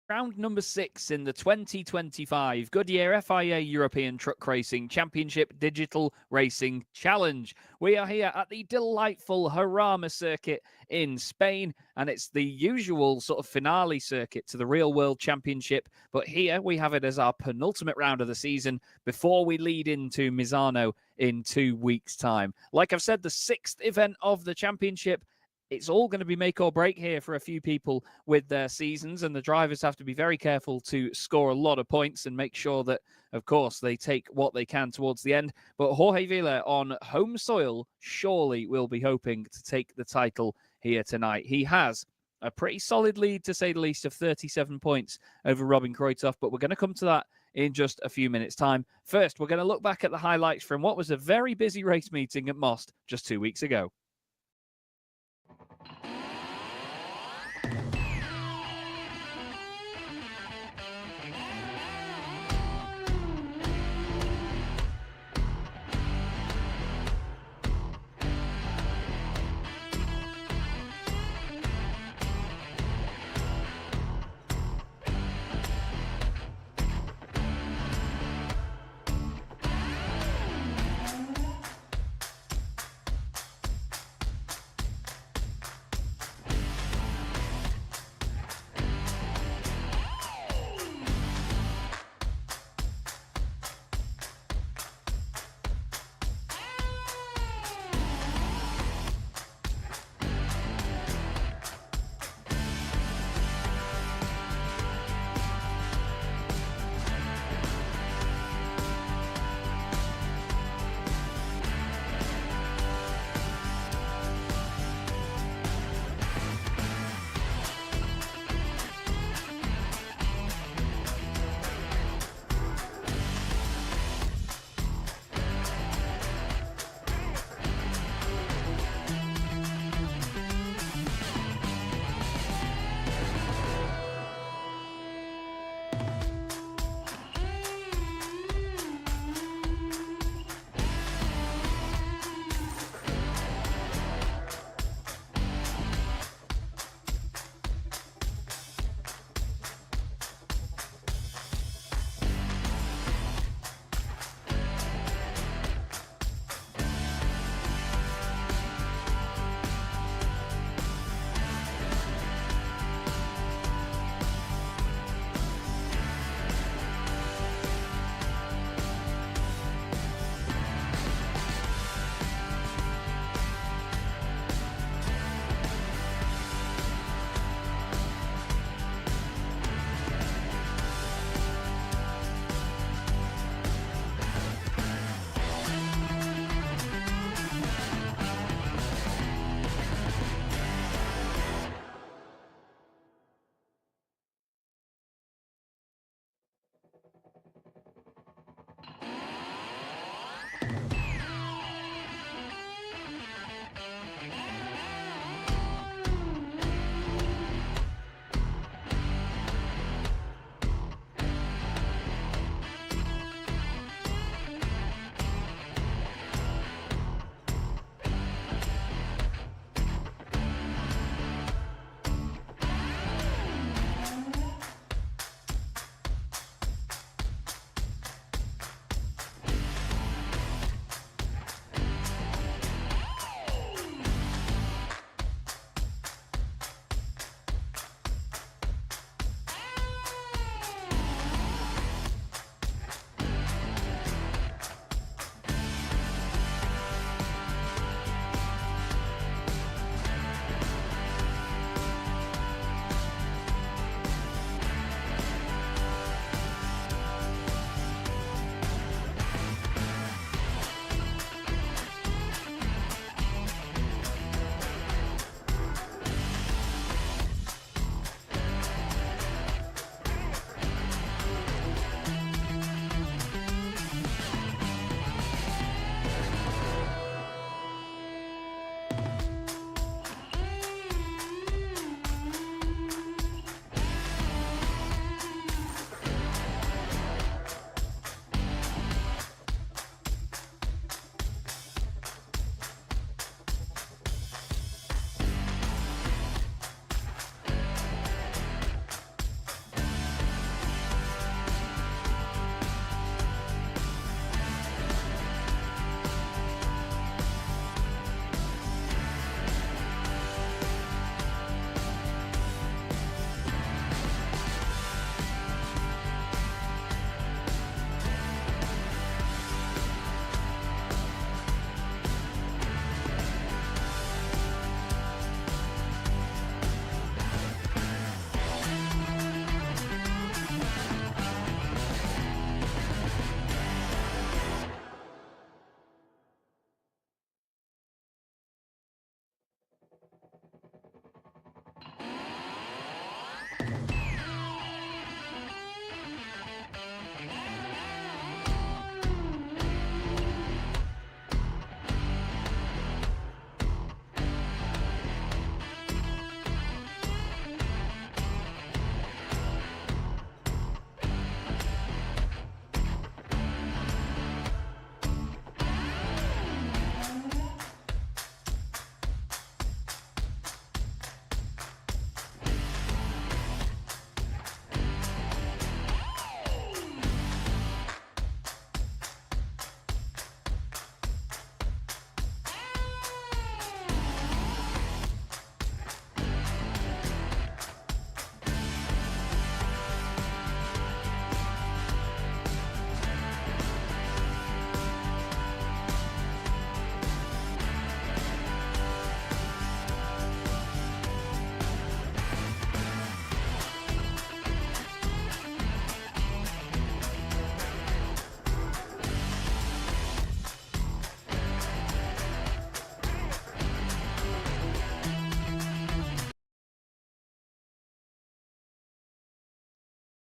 Round number 6 in the 2025 Goodyear FIA European Truck Racing Championship Digital Racing Challenge. We are here at the delightful Jarama circuit in Spain, and it's the usual sort of finale circuit to the Real World Championship. But here we have it as our penultimate round of the season before we lead into Misano in 2 weeks' time. Like I've said, the 6th event of the championship. It's all going to be make or break here for a few people with their seasons, and the drivers have to be very careful to score a lot of points and make sure that, of course, they take what they can towards the end. But Jorge Vila on home soil surely will be hoping to take the title here tonight. He has a pretty solid lead, to say the least, of 37 points over Robin Kreutoff, but we're going to come to that in just a few minutes' time. First, we're going to look back at the highlights from what was a very busy race meeting at Most just 2 weeks ago.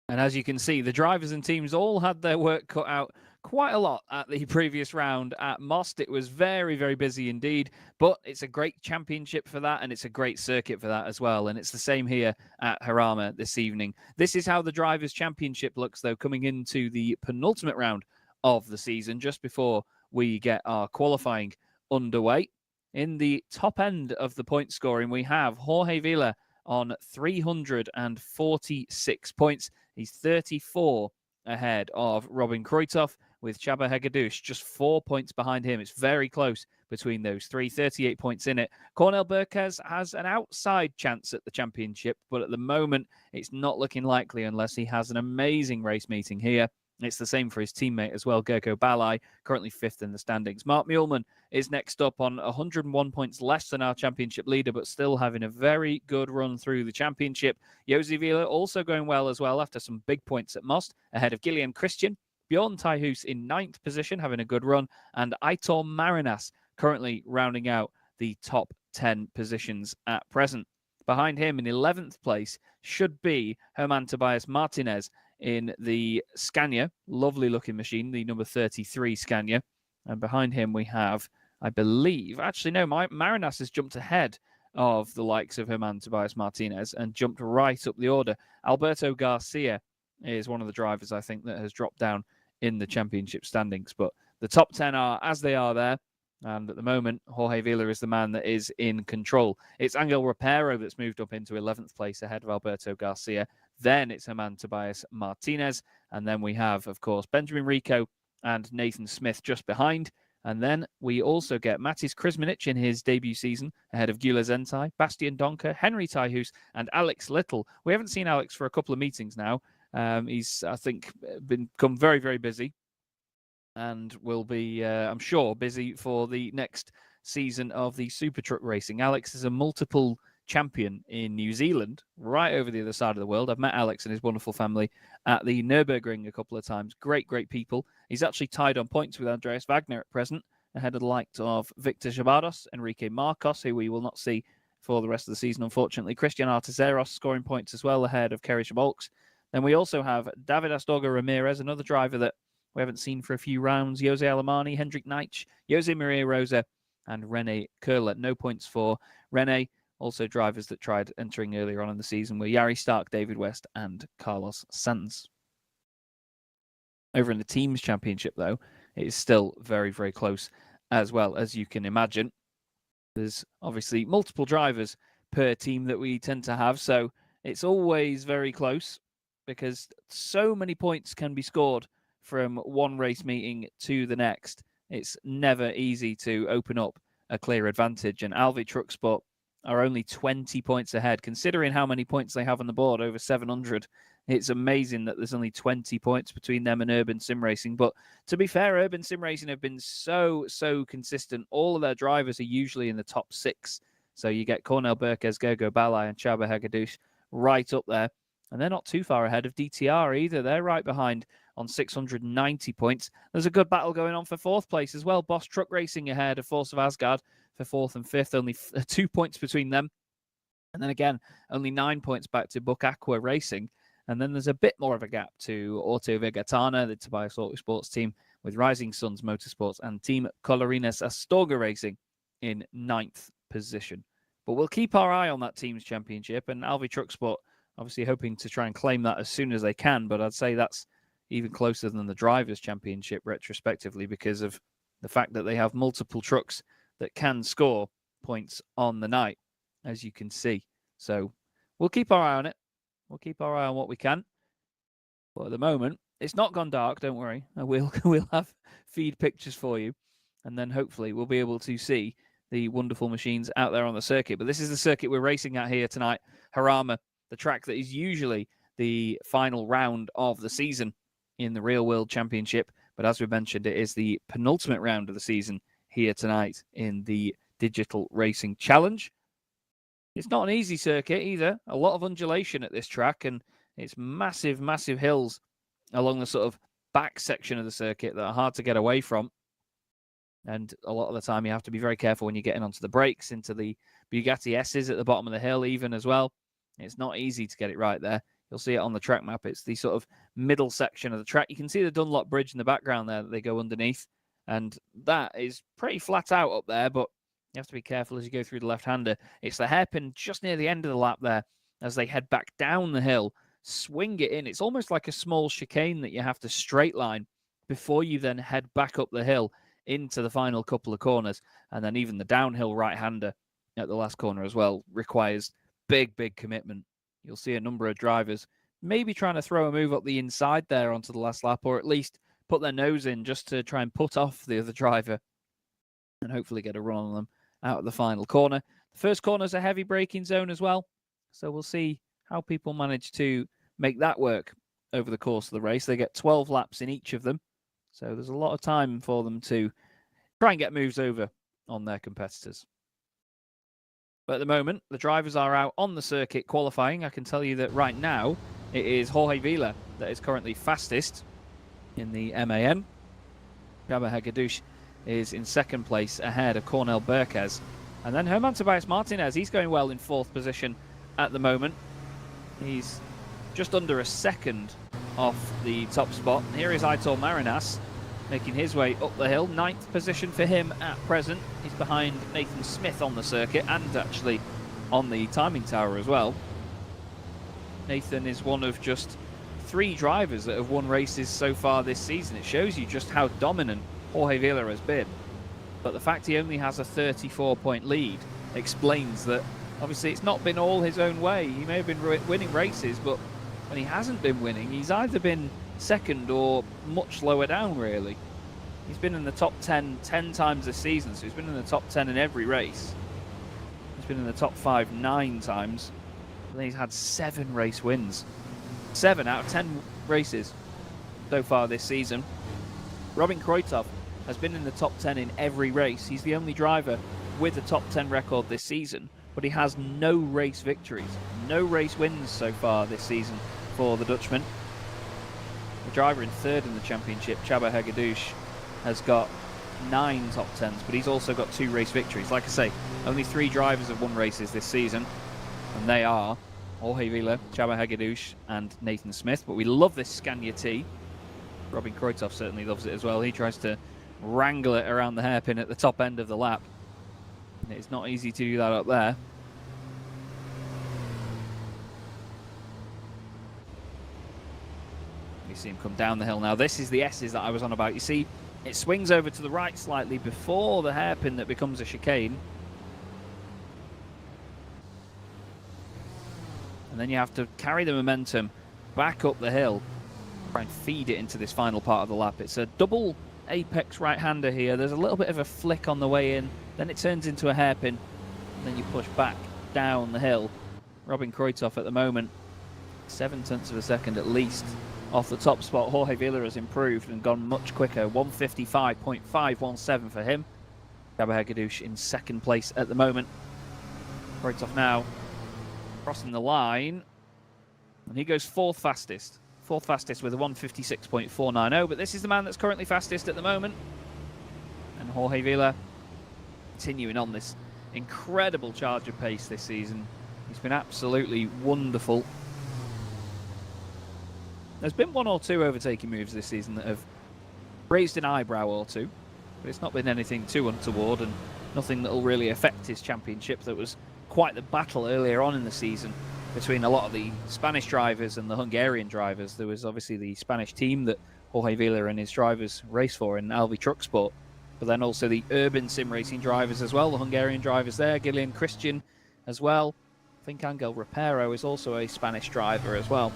And as you can see, the drivers and teams all had their work cut out quite a lot at the previous round at Most. It was very, very busy indeed, but it's a great championship for that, and it's a great circuit for that as well. And it's the same here at Jarama this evening. This is how the Drivers' Championship looks, though, coming into the penultimate round of the season, just before we get our qualifying underway. In the top end of the point scoring, we have Jorge Vila on 346 points. He's 34 ahead of Robin Kruithoff, with Csaba Hegedűs just 4 points behind him. It's very close between those three, 38 points in it. Cornel Berquez has an outside chance at the championship, but at the moment, it's not looking likely unless he has an amazing race meeting here. It's the same for his teammate as well, Gerko Balai, currently 5th in the standings. Mark Muehlmann is next up on 101 points less than our championship leader, but still having a very good run through the championship. Josi Vila also going well as well after some big points at Most, ahead of Guillaume Christian. Bjorn Tijhuis in 9th position, having a good run, and Aitor Marinas currently rounding out the top 10 positions at present. Behind him in 11th place should be Herman Tobias Martinez in the Scania, lovely looking machine, the number 33 Scania. And behind him we have, I believe, actually no, Marinas has jumped ahead of the likes of Herman Tobias Martinez and jumped right up the order. Alberto Garcia is one of the drivers, I think, that has dropped down in the championship standings. But the top 10 are as they are there. And at the moment, Jorge Vila is the man that is in control. It's Angel Rapero that's moved up into 11th place ahead of Alberto Garcia. Then it's Herman Tobias Martinez. And then we have, of course, Benjamin Rico and Nathan Smith just behind. And then we also get Matis Krizmanic in his debut season ahead of Gyula Zentai, Bastian Donker, Henry Tijhuis, and Alex Little. We haven't seen Alex for a couple of meetings now. He's, I think, become very, very busy and will be, I'm sure, busy for the next season of the Super Truck Racing. Alex is a multiple champion in New Zealand, right over the other side of the world. I've met Alex and his wonderful family at the Nürburgring a couple of times. Great, great people. He's actually tied on points with Andreas Wagner at present, ahead of the likes of Victor Jabados, Enrique Marcos, who we will not see for the rest of the season, unfortunately. Christian Artezeros scoring points as well, ahead of Kerry Shabolks. Then we also have David Astorga Ramirez, another driver that we haven't seen for a few rounds. Jose Alemani, Hendrik Neitsch, Jose Maria Rosa, and Rene Curler. No points for Rene. Also drivers that tried entering earlier on in the season were Yari Stark, David West, and Carlos Sanz. Over in the Teams Championship, though, it is still very, very close as well, as you can imagine. There's obviously multiple drivers per team that we tend to have, so it's always very close because so many points can be scored from one race meeting to the next. It's never easy to open up a clear advantage, and Alvi Truck Sport are only 20 points ahead, considering how many points they have on the board, over 700. It's amazing that there's only 20 points between them and Urban Sim Racing. But to be fair, Urban Sim Racing have been so consistent. All of their drivers are usually in the top 6. So you get Cornel Berquez, Gergo Balai, and Csaba Hegedűs right up there. And they're not too far ahead of DTR either. They're right behind on 690 points. There's a good battle going on for 4th place as well. Bosch Truck Racing ahead of Force of Asgard for 4th and 5th. Only 2 points between them. And then again, only 9 points back to Buck Aqua Racing. And then there's a bit more of a gap to Auto Vegetana, the Tobias Auto Sports team, with Rising Suns Motorsports and Team Colorines Astorga Racing in 9th position. But we'll keep our eye on that team's championship, and Alvi Truck Sport obviously hoping to try and claim that as soon as they can. But I'd say that's even closer than the Drivers' Championship retrospectively, because of the fact that they have multiple trucks that can score points on the night, as you can see. So we'll keep our eye on it. We'll keep our eye on what we can. But at the moment, it's not gone dark, don't worry. We'll have feed pictures for you. And then hopefully we'll be able to see the wonderful machines out there on the circuit. But this is the circuit we're racing at here tonight, Jarama, the track that is usually the final round of the season in the Real World Championship. But as we mentioned, it is the penultimate round of the season here tonight in the Digital Racing Challenge. It's not an easy circuit either. A lot of undulation at this track, and it's massive, massive hills along the sort of back section of the circuit that are hard to get away from. And a lot of the time you have to be very careful when you're getting onto the brakes, into the Bugatti S's at the bottom of the hill even as well. It's not easy to get it right there. You'll see it on the track map. It's the sort of middle section of the track. You can see the Dunlop Bridge in the background there that they go underneath. And that is pretty flat out up there, but you have to be careful as you go through the left-hander. It's the hairpin just near the end of the lap there as they head back down the hill, swing it in. It's almost like a small chicane that you have to straight line before you then head back up the hill into the final couple of corners. And then even the downhill right-hander at the last corner as well requires big commitment. You'll see a number of drivers maybe trying to throw a move up the inside there onto the last lap, or at least put their nose in just to try and put off the other driver and hopefully get a run on them out of the final corner. The first corner is a heavy braking zone as well, so we'll see how people manage to make that work over the course of the race. They get 12 laps in each of them, so there's a lot of time for them to try and get moves over on their competitors. But at the moment, the drivers are out on the circuit qualifying. I can tell you that right now, it is Jorge Vila that is currently fastest in the MAN. Jabba Hagedouche is in second place ahead of Cornel Berquez. And then Germán Tobias Martinez, he's going well in fourth position at the moment. He's just under a second off the top spot. And here is Aitor Marinas making his way up the hill. Ninth position for him at present. He's behind Nathan Smith on the circuit and actually on the timing tower as well. Nathan is one of just 3 drivers that have won races so far this season. It shows you just how dominant Jorge Vila has been. But the fact he only has a 34-point lead explains that obviously it's not been all his own way. He may have been winning races, but when he hasn't been winning, he's either been second or much lower down, really. He's been in the top 10 times this season, so he's been in the top 10 in every race. He's been in the top 5 9 times. And he's had 7 race wins. 7 out of 10 races so far this season. Robin Kreutzhoff has been in the top 10 in every race. He's the only driver with a top 10 record this season, but he has no race victories, no race wins so far this season for the Dutchman. The driver in third in the championship, Csaba Hegedűs, has got 9 top 10s, but he's also got 2 race victories. Like I say, only 3 drivers have won races this season, and they are Jorge Vila, Csaba Hegedűs, and Nathan Smith. But we love this Scania T. Robin Kreutzhoff certainly loves it as well. He tries to wrangle it around the hairpin at the top end of the lap. And it's not easy to do that up there. You see him come down the hill now. This is the S's that I was on about. You see, it swings over to the right slightly before the hairpin that becomes a chicane. And then you have to carry the momentum back up the hill, try and feed it into this final part of the lap. It's a double apex right-hander here. There's a little bit of a flick on the way in, then it turns into a hairpin, and then you push back down the hill. Robin Kreutzhoff at the moment, 0.7 of a second at least off the top spot. Jorge Vila has improved and gone much quicker. 1:55.517 for him. Csaba Hegedűs in second place at the moment. Kreutzhoff now crossing the line, and he goes fourth fastest. Fourth fastest with a 1:56.490, but this is the man that's currently fastest at the moment. And Jorge Vila continuing on this incredible charge of pace this season. He's been absolutely wonderful. There's been 1 or 2 overtaking moves this season that have raised an eyebrow or 2, but it's not been anything too untoward and nothing that will really affect his championship. That was quite the battle earlier on in the season between a lot of the Spanish drivers and the Hungarian drivers. There was obviously the Spanish team that Jorge Vila and his drivers race for in Alvi Truck Sport, but then also the urban sim racing drivers as well, the Hungarian drivers there, Gillian Christian as well. I think Angel Rapero is also a Spanish driver as well.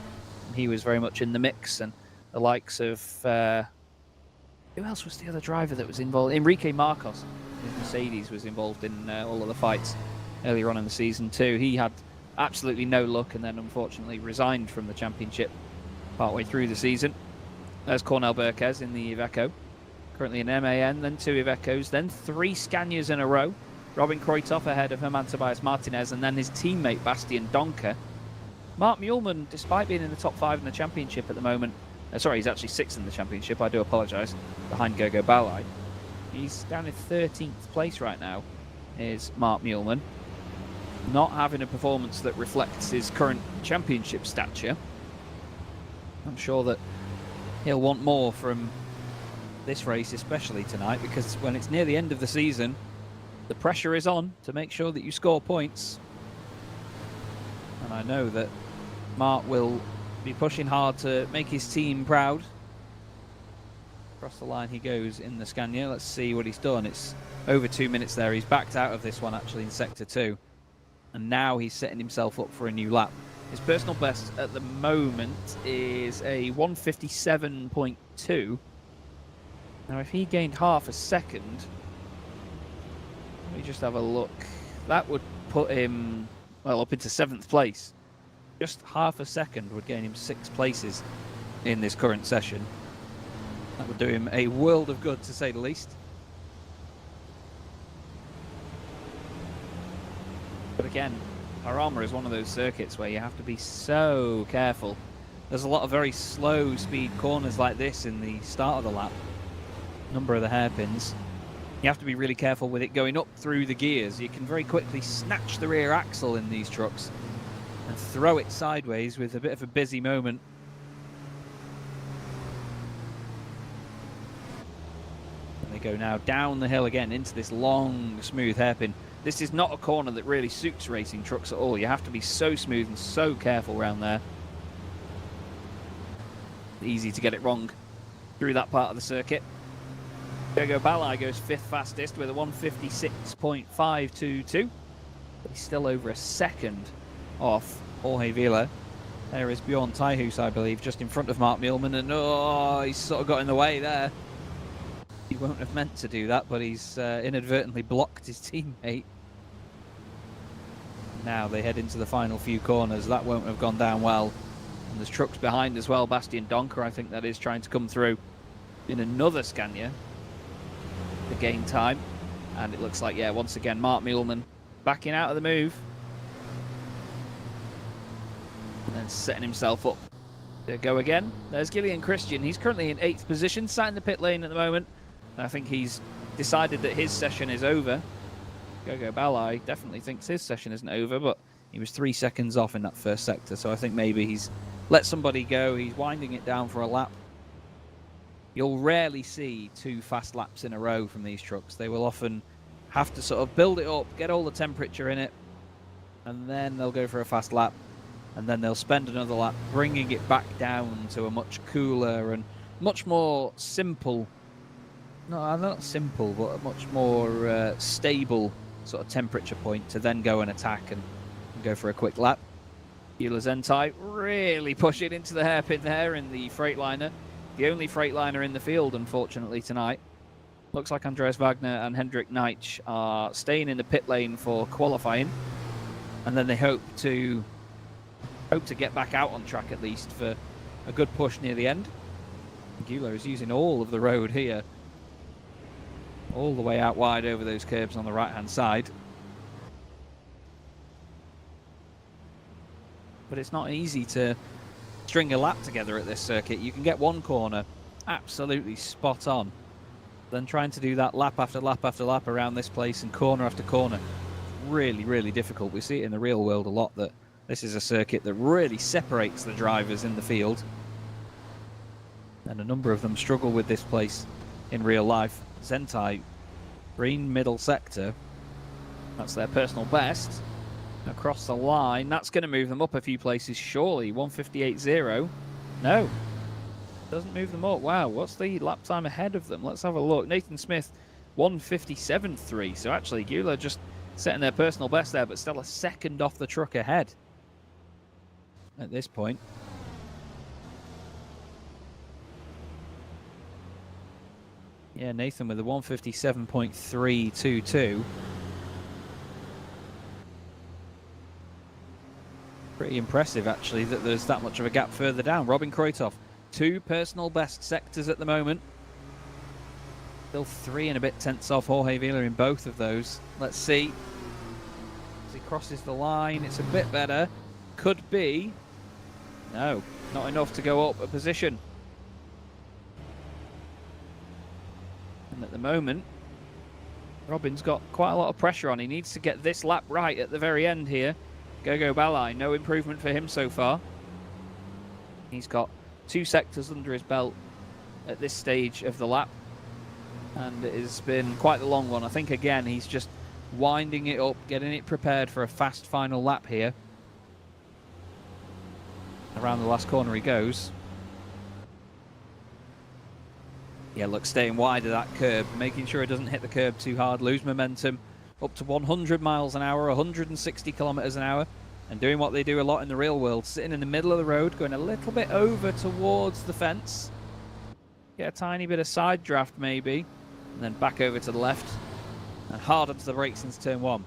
And he was very much in the mix, and the likes of who else was the other driver that was involved? Enrique Marcos, his Mercedes, was involved in all of the fights earlier on in the season too. He had absolutely no luck and then unfortunately resigned from the championship partway through the season. There's Cornel Berquez in the Iveco, currently in MAN, then 2 Ivecos, then 3 Scanias in a row. Robin Kreutzhoff ahead of Germán Tobias Martinez, and then his teammate Bastian Donker. Mark Muehlmann, despite being in the top 5 in the championship at the moment, sorry, he's actually 6th in the championship, I do apologise, behind Gogo Balai. He's down in 13th place right now, is Mark Muehlmann. Not having a performance that reflects his current championship stature. I'm sure that he'll want more from this race, especially tonight, because when it's near the end of the season, the pressure is on to make sure that you score points. And I know that Mark will be pushing hard to make his team proud. Across the line he goes in the Scania. Let's see what he's done. It's over 2 minutes there. He's backed out of this one actually in sector 2. And now he's setting himself up for a new lap. His personal best at the moment is a 157.2. Now if he gained half a second, let me just have a look. That would put him, well, up into 7th place. Just half a second would gain him 6 places in this current session. That would do him a world of good, to say the least. But again, Jarama is one of those circuits where you have to be so careful. There's a lot of very slow speed corners like this in the start of the lap. Number of the hairpins. You have to be really careful with it going up through the gears. You can very quickly snatch the rear axle in these trucks and throw it sideways with a bit of a busy moment. And they go now down the hill again into this long, smooth hairpin. This is not a corner that really suits racing trucks at all. You have to be so smooth and so careful around there. Easy to get it wrong through that part of the circuit. Gogo Balai goes 5th fastest with a 156.522. But he's still over a second off Jorge Vila. There is Bjorn Taihus, I believe, just in front of Mark Mielman, and oh, he's sort of got in the way there. He won't have meant to do that, but he's inadvertently blocked his teammate. Now they head into the final few corners. That won't have gone down well. And there's trucks behind as well. Bastian Donker, I think that is, trying to come through in another Scania to gain time. And it looks like, yeah, once again, Mark Mielman backing out of the move. And then setting himself up to go again. There's Gillian Christian. He's currently in 8th position, sat in the pit lane at the moment. I think he's decided that his session is over. Gogo Balai definitely thinks his session isn't over, but he was 3 seconds off in that first sector, so I think maybe he's let somebody go. He's winding it down for a lap. You'll rarely see 2 fast laps in a row from these trucks. They will often have to sort of build it up, get all the temperature in it, and then they'll go for a fast lap, and then they'll spend another lap bringing it back down to a much cooler and much more simple, no, not simple, but a much more stable sort of temperature point to then go and attack and go for a quick lap. Euler Zentai really push it into the hairpin there in the Freightliner. The only Freightliner in the field, unfortunately, tonight. Looks like Andreas Wagner and Hendrik Neitsch are staying in the pit lane for qualifying, and then they hope to get back out on track at least for a good push near the end. Euler is using all of the road here, all the way out wide over those curbs on the right-hand side. But it's not easy to string a lap together at this circuit. You can get one corner absolutely spot on, then trying to do that lap after lap after lap around this place and corner after corner, really, really difficult. We see it in the real world a lot, that this is a circuit that really separates the drivers in the field. And a number of them struggle with this place in real life. Zentai, green middle sector. That's their personal best. Across the line, that's going to move them up a few places, surely. 158.0. No. Doesn't move them up. Wow, what's the lap time ahead of them? Let's have a look. Nathan Smith, 157.3. So actually, Euler just setting their personal best there, but still a second off the truck ahead at this point. Yeah, Nathan with a 157.322. Pretty impressive, actually, that there's that much of a gap further down. Robin Kreuthoff, 2 personal best sectors at the moment. Still 3 and a bit tenths off Jorge Vila in both of those. Let's see. As he crosses the line, it's a bit better. Could be. No, not enough to go up a position. And at the moment, Robin's got quite a lot of pressure on. He needs to get this lap right at the very end here. Gogo Balai, no improvement for him so far. He's got 2 sectors under his belt at this stage of the lap, and it has been quite the long one. I think again he's just winding it up, getting it prepared for a fast final lap here. Around the last corner he goes. Yeah, look, staying wide of that curb, making sure it doesn't hit the curb too hard, lose momentum up to 100 miles an hour, 160 kilometers an hour, and doing what they do a lot in the real world, sitting in the middle of the road, going a little bit over towards the fence. Get a tiny bit of side draft maybe, and then back over to the left, and hard onto the brakes into turn 1.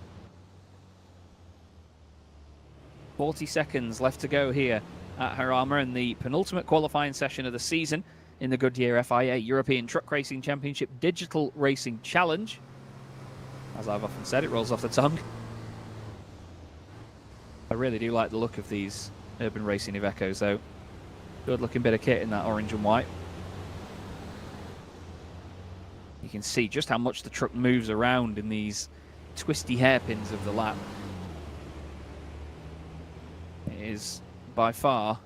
40 seconds left to go here at Jarama in the penultimate qualifying session of the season in the Goodyear FIA European Truck Racing Championship Digital Racing Challenge. As I've often said, it rolls off the tongue. I really do like the look of these Urban Racing Ivecos though. Good looking bit of kit in that orange and white. You can see just how much the truck moves around in these twisty hairpins of the lap. It is by far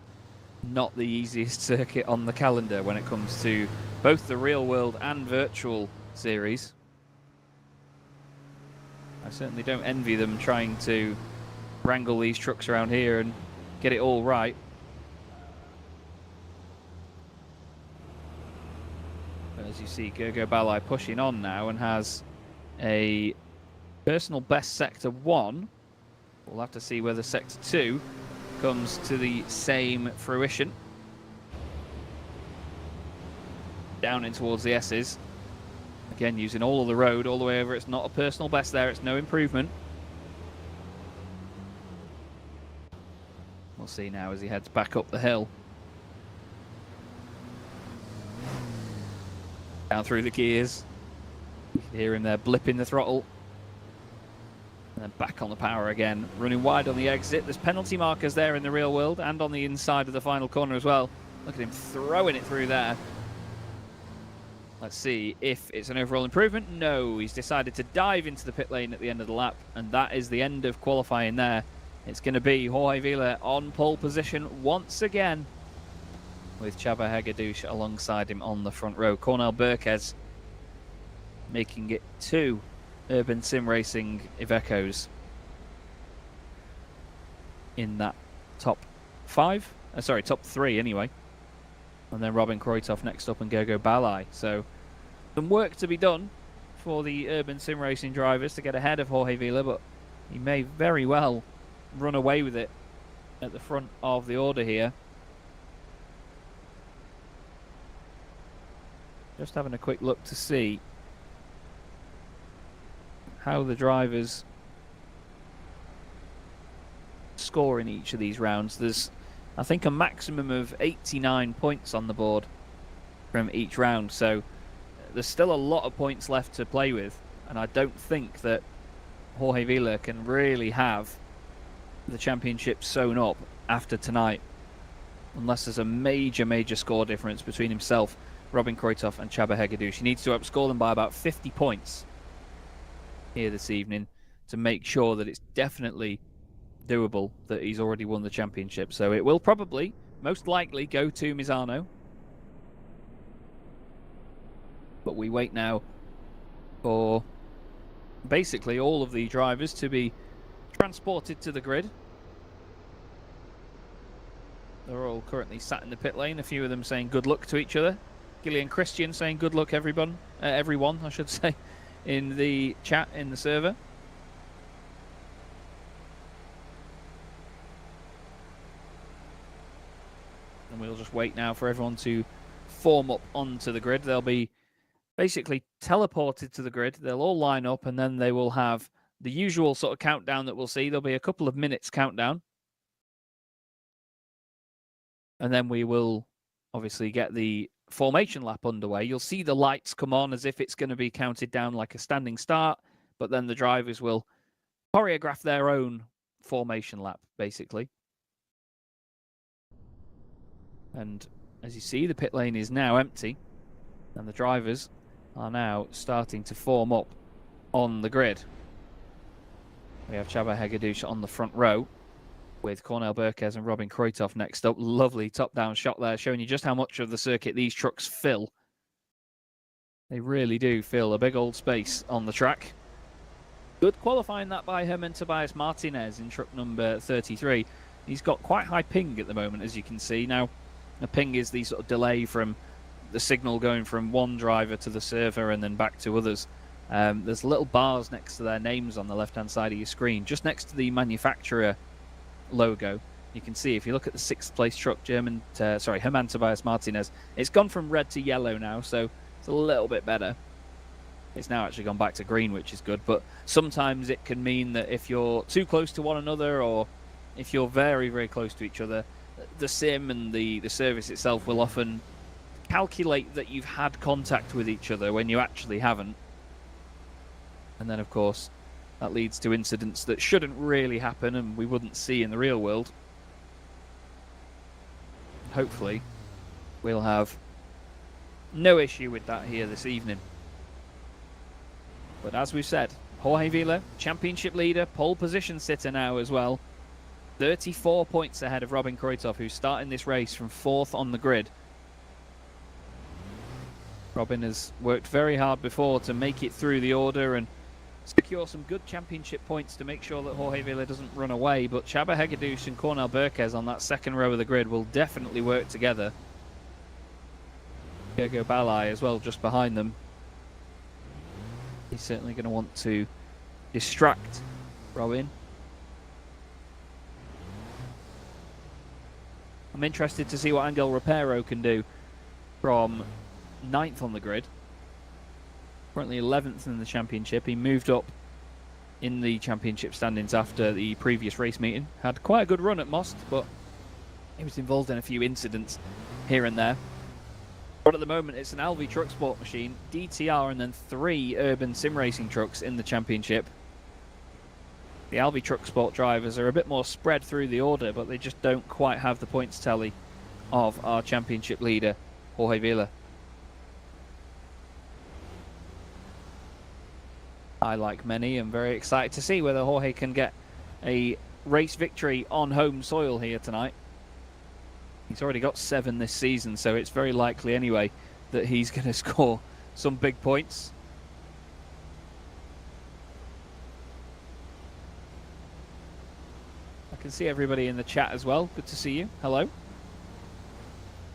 not the easiest circuit on the calendar when it comes to both the real world and virtual series. I certainly don't envy them trying to wrangle these trucks around here and get it all right. But as you see, Gergo Balai pushing on now and has a personal best Sector 1. We'll have to see whether Sector 2 comes to the same fruition. Down in towards the S's. Again, using all of the road all the way over. It's not a personal best there. It's no improvement. We'll see now as he heads back up the hill. Down through the gears. You can hear him there blipping the throttle. And then back on the power again. Running wide on the exit. There's penalty markers there in the real world and on the inside of the final corner as well. Look at him throwing it through there. Let's see if it's an overall improvement. No, he's decided to dive into the pit lane at the end of the lap, and that is the end of qualifying there. It's going to be Jorge Vila on pole position once again, with Csaba Hegedűs alongside him on the front row. Cornel Berquez making it 2 Urban Sim Racing Ivecos in that top 5. Top 3 anyway. And then Robin Krojtov next up and Gergo Balai. So some work to be done for the Urban Sim Racing drivers to get ahead of Jorge Vila, but he may very well run away with it at the front of the order here. Just having a quick look to see how the drivers score in each of these rounds. There's, I think, a maximum of 89 points on the board from each round, so there's still a lot of points left to play with, and I don't think that Jorge Vila can really have the championship sewn up after tonight, unless there's a major score difference between himself, Robin Krojtov and Csaba Hegedűs. He needs to outscore them by about 50 points here this evening to make sure that it's definitely doable that he's already won the championship. So it will probably, most likely, go to Misano. But we wait now for basically all of the drivers to be transported to the grid. They're all currently sat in the pit lane, a few of them saying good luck to each other. Gillian Christian saying good luck everyone, I should say, in the chat in the server. And we'll just wait now for everyone to form up onto the grid. They'll be basically teleported to the grid. They'll all line up, and then they will have the usual sort of countdown that we'll see. There'll be a couple of minutes countdown. And then we will obviously get the formation lap underway. You'll see the lights come on as if it's going to be counted down like a standing start, but then the drivers will choreograph their own formation lap, basically. And as you see, the pit lane is now empty, and the drivers are now starting to form up on the grid. We have Csaba Hegedűs on the front row. with Cornel Burkes and Robin Kruytov next up. Lovely top-down shot there, showing you just how much of the circuit these trucks fill. They really do fill a big old space on the track. Good qualifying that by Herman Tobias Martinez in truck number 33. He's got quite high ping at the moment, as you can see. Now, the ping is the sort of delay from the signal going from one driver to the server and then back to others. There's little bars next to their names on the left-hand side of your screen, just next to the manufacturer logo. You can see, if you look at the 6th place truck, Herman Tobias Martinez, it's gone from red to yellow now, so it's a little bit better. It's now actually gone back to green, which is good, but sometimes it can mean that if you're too close to one another, or if you're very, very close to each other, the sim and the service itself will often calculate that you've had contact with each other when you actually haven't. And then, of course, that leads to incidents that shouldn't really happen and we wouldn't see in the real world. Hopefully, we'll have no issue with that here this evening. But as we've said, Jorge Vila, championship leader, pole position sitter now as well. 34 points ahead of Robin Kruytov, who's starting this race from 4th on the grid. Robin has worked very hard before to make it through the order and secure some good championship points to make sure that Jorge Vila doesn't run away. But Csaba Hegedűs and Cornel Burkes on that 2nd row of the grid will definitely work together. Gergo Balai as well just behind them. He's certainly going to want to distract Robin. I'm interested to see what Angel Rapero can do from 9th on the grid. Currently 11th in the championship. He moved up in the championship standings after the previous race meeting. Had quite a good run at Most, but he was involved in a few incidents here and there. But at the moment, it's an Alvi Truck Sport machine, DTR, and then 3 urban sim racing trucks in the championship. The Alvi Truck Sport drivers are a bit more spread through the order, but they just don't quite have the points tally of our championship leader, Jorge Vila. I, like many, am very excited to see whether Jorge can get a race victory on home soil here tonight. He's already got 7 this season, so it's very likely anyway that he's going to score some big points. I can see everybody in the chat as well. Good to see you. Hello.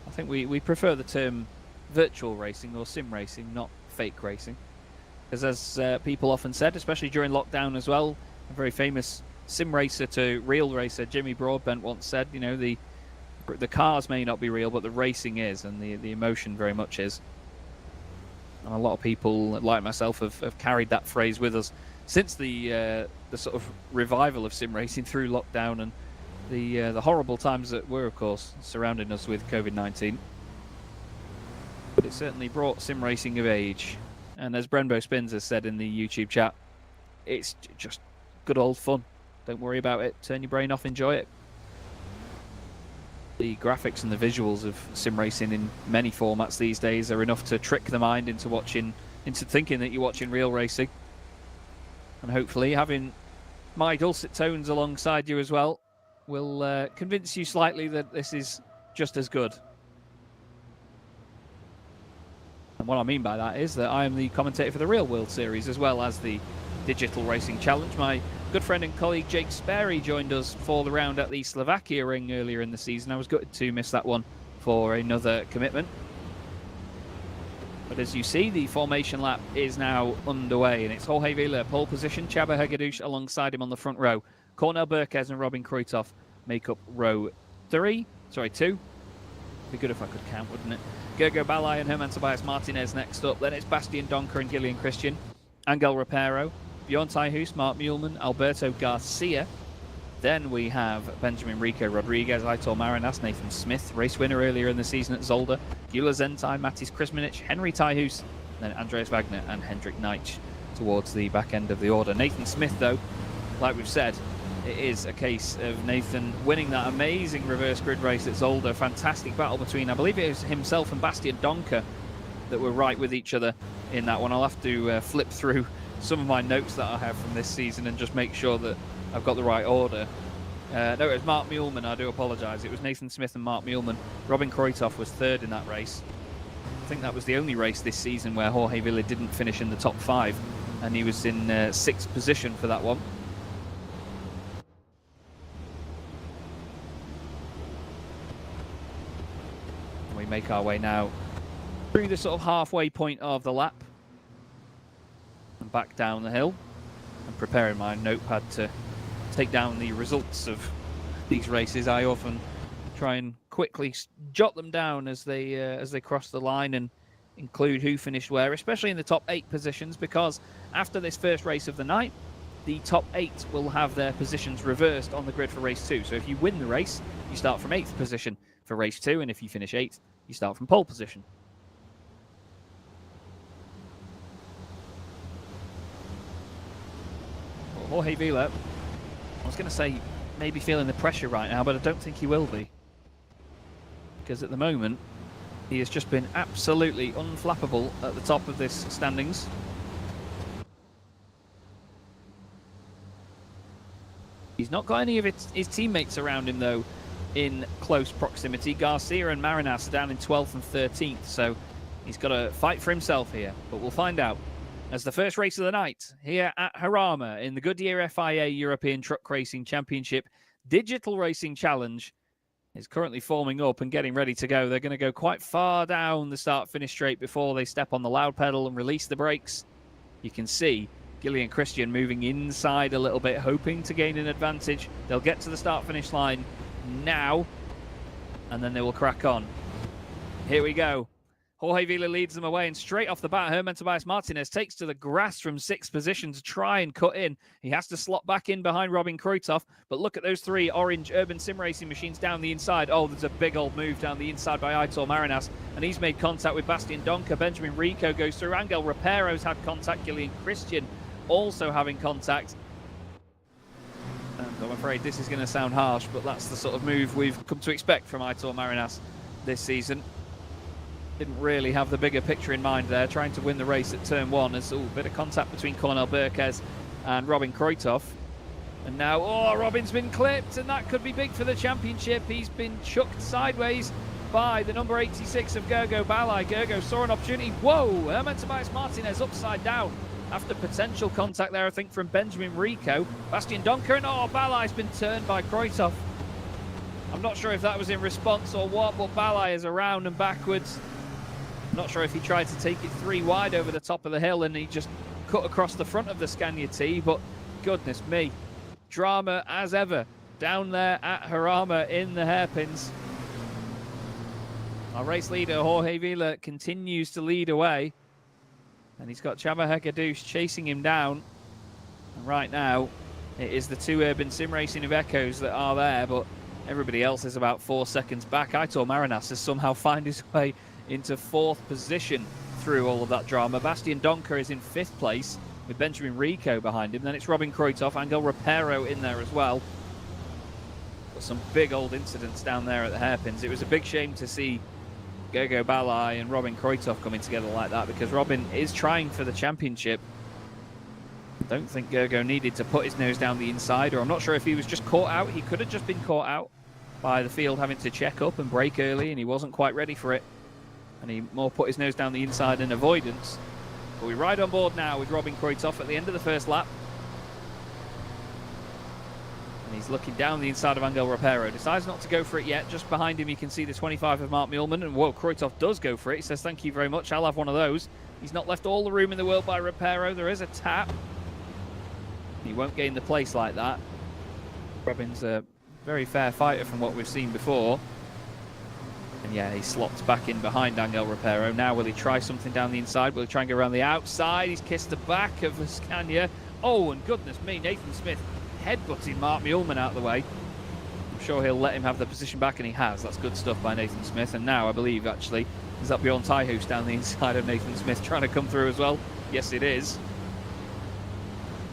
I think we prefer the term virtual racing or sim racing, not fake racing. Because as people often said, especially during lockdown as well, a very famous sim racer to real racer, Jimmy Broadbent, once said, you know, the cars may not be real, but the racing is, and the emotion very much is. And a lot of people, like myself, have carried that phrase with us since the sort of revival of sim racing through lockdown and the horrible times that were, of course, surrounding us with COVID-19. But it certainly brought sim racing of age. And as Brenbo Spins has said in the YouTube chat, it's just good old fun. Don't worry about it. Turn your brain off. Enjoy it. The graphics and the visuals of sim racing in many formats these days are enough to trick the mind into thinking that you're watching real racing. And hopefully having my dulcet tones alongside you as well will convince you slightly that this is just as good. And what I mean by that is that I am the commentator for the Real World Series as well as the Digital Racing Challenge. My good friend and colleague Jake Sperry joined us for the round at the Slovakia ring earlier in the season. I was gutted to miss that one for another commitment. But as you see, the formation lap is now underway, and it's Jorge Vila, pole position, Csaba Hegedűs alongside him on the front row. Cornel Burkes and Robin Kruytov make up row 2. Be good if I could count, wouldn't it? Gergo Balai and Herman Tobias Martinez next up. Then it's Bastian Donker and Gillian Christian. Angel Rapero, Bjorn Teichhuis, Mark Muehlmann, Alberto Garcia. Then we have Benjamin Rico Rodriguez, Aitor Marinas, Nathan Smith, race winner earlier in the season at Zolder, Gyula Zentai, Matis Krismanic, Henry Teichhuis, then Andreas Wagner and Hendrik Neitsch towards the back end of the order. Nathan Smith, though, like we've said, it is a case of Nathan winning that amazing reverse grid race at Zolder. Fantastic battle between, I believe it was himself and Bastian Donker that were right with each other in that one. I'll have to flip through some of my notes that I have from this season and just make sure that I've got the right order. No, it was Mark Muehlmann, I do apologise. It was Nathan Smith and Mark Muehlmann. Robin Kreutoff was third in that race. I think that was the only race this season where Jorge Villa didn't finish in the top 5, and he was in 6th position for that one. And we make our way now through the sort of halfway point of the lap and back down the hill, and preparing my notepad to take down the results of these races. I often try and quickly jot them down as they cross the line and include who finished where, especially in the top 8 positions, because after this first race of the night, the top 8 will have their positions reversed on the grid for race 2. So if you win the race, you start from 8th position for race 2, and if you finish 8th, you start from pole position. Well, Jorge Villa, I was going to say maybe feeling the pressure right now, but I don't think he will be. Because at the moment, he has just been absolutely unflappable at the top of this standings. He's not got any of his teammates around him, though, in close proximity. Garcia and Marinas are down in 12th and 13th, so he's got to fight for himself here. But we'll find out as the first race of the night here at Jarama in the Goodyear FIA European Truck Racing Championship Digital Racing Challenge is currently forming up and getting ready to go. They're going to go quite far down the start-finish straight before they step on the loud pedal and release the brakes. You can see Gillian Christian moving inside a little bit, hoping to gain an advantage. They'll get to the start-finish line now, and then they will crack on. Here we go. Jorge Villa leads them away, and straight off the bat, Herman Tobias Martinez takes to the grass from 6th position to try and cut in. He has to slot back in behind Robin Kreutoff, but look at those 3 orange Urban Sim Racing machines down the inside. Oh, there's a big old move down the inside by Aitor Marinas, and he's made contact with Bastian Donker. Benjamin Rico goes through. Angel Rapero's had contact. Gillian Christian also having contact. And I'm afraid this is going to sound harsh, but that's the sort of move we've come to expect from Aitor Marinas this season. Didn't really have the bigger picture in mind there, trying to win the race at turn 1. There's a bit of contact between Cornel Burquez and Robin Kreutoff. And now, oh, Robin's been clipped, and that could be big for the championship. He's been chucked sideways by the number 86 of Gergo Balai. Gergo saw an opportunity. Whoa, Herman Tobias Martinez upside down after potential contact there, I think, from Benjamin Rico. Bastian Donker, and oh, Balai's been turned by Kreutoff. I'm not sure if that was in response or what, but Balai is around and backwards. Not sure if he tried to take it 3 wide over the top of the hill and he just cut across the front of the Scania T, but goodness me. Drama as ever down there at Jarama in the hairpins. Our race leader, Jorge Villa, continues to lead away. And he's got Chama Hegedus chasing him down. And right now, it is the 2 Urban Sim Racing Ivecos that are there, but everybody else is about 4 seconds back. Aitor Marinas has somehow found his way into 4th position through all of that drama. Bastian Donker is in 5th place with Benjamin Rico behind him. Then it's Robin Kreutoff, Angel Rapero in there as well. But some big old incidents down there at the hairpins. It was a big shame to see Gergo Balai and Robin Kreutoff coming together like that, because Robin is trying for the championship. I don't think Gergo needed to put his nose down the inside, or I'm not sure if he was just caught out. He could have just been caught out by the field having to check up and brake early, and he wasn't quite ready for it. And he more put his nose down the inside in avoidance. But we ride on board now with Robin Kreutoff at the end of the first lap. And he's looking down the inside of Angel Rapero. Decides not to go for it yet. Just behind him you can see the 25 of Mark Muehlmann. And whoa, Kreutoff does go for it. He says, thank you very much, I'll have one of those. He's not left all the room in the world by Rapero. There is a tap. He won't gain the place like that. Robin's a very fair fighter from what we've seen before. And yeah, he slots back in behind Angel Rapero. Now will he try something down the inside? Will he try and go around the outside? He's kissed the back of the Scania. Oh, and goodness me, Nathan Smith headbutting Mark Muehlmann out of the way. I'm sure he'll let him have the position back, and he has. That's good stuff by Nathan Smith. And now I believe, actually, is that Bjorn Tyhoos down the inside of Nathan Smith trying to come through as well? Yes, it is.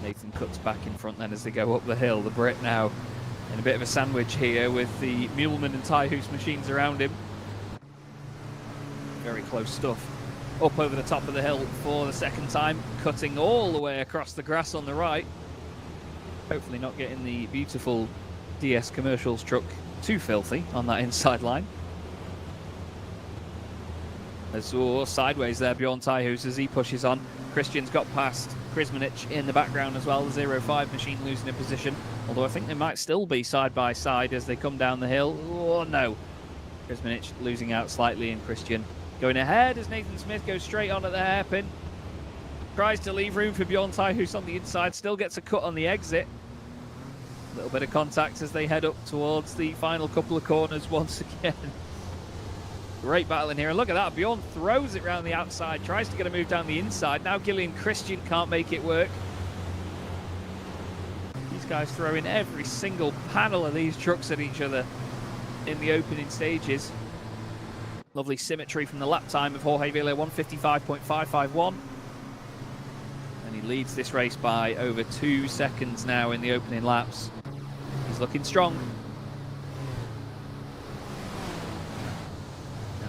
Nathan cuts back in front then as they go up the hill. The Brit now in a bit of a sandwich here with the Muehlmann and Tyhoos machines around him. Very close stuff. Up over the top of the hill for the second time, cutting all the way across the grass on the right. Hopefully not getting the beautiful DS Commercials truck too filthy on that inside line. There's sideways there, Bjorn Tyhus as he pushes on. Christian's got past Krizmanic in the background as well. The 05 machine losing a position, although I think they might still be side by side as they come down the hill. Oh no, Krizmanic losing out slightly, and Christian going ahead as Nathan Smith goes straight on at the hairpin. Tries to leave room for Bjorn Tyhus on the inside, still gets a cut on the exit. A little bit of contact as they head up towards the final couple of corners once again. Great battle in here, and look at that, Bjorn throws it round the outside, tries to get a move down the inside. Now Gillian Christian can't make it work. These guys throwing every single panel of these trucks at each other in the opening stages. Lovely symmetry from the lap time of Jorge Villa, 155.551. And he leads this race by over 2 seconds now in the opening laps. He's looking strong.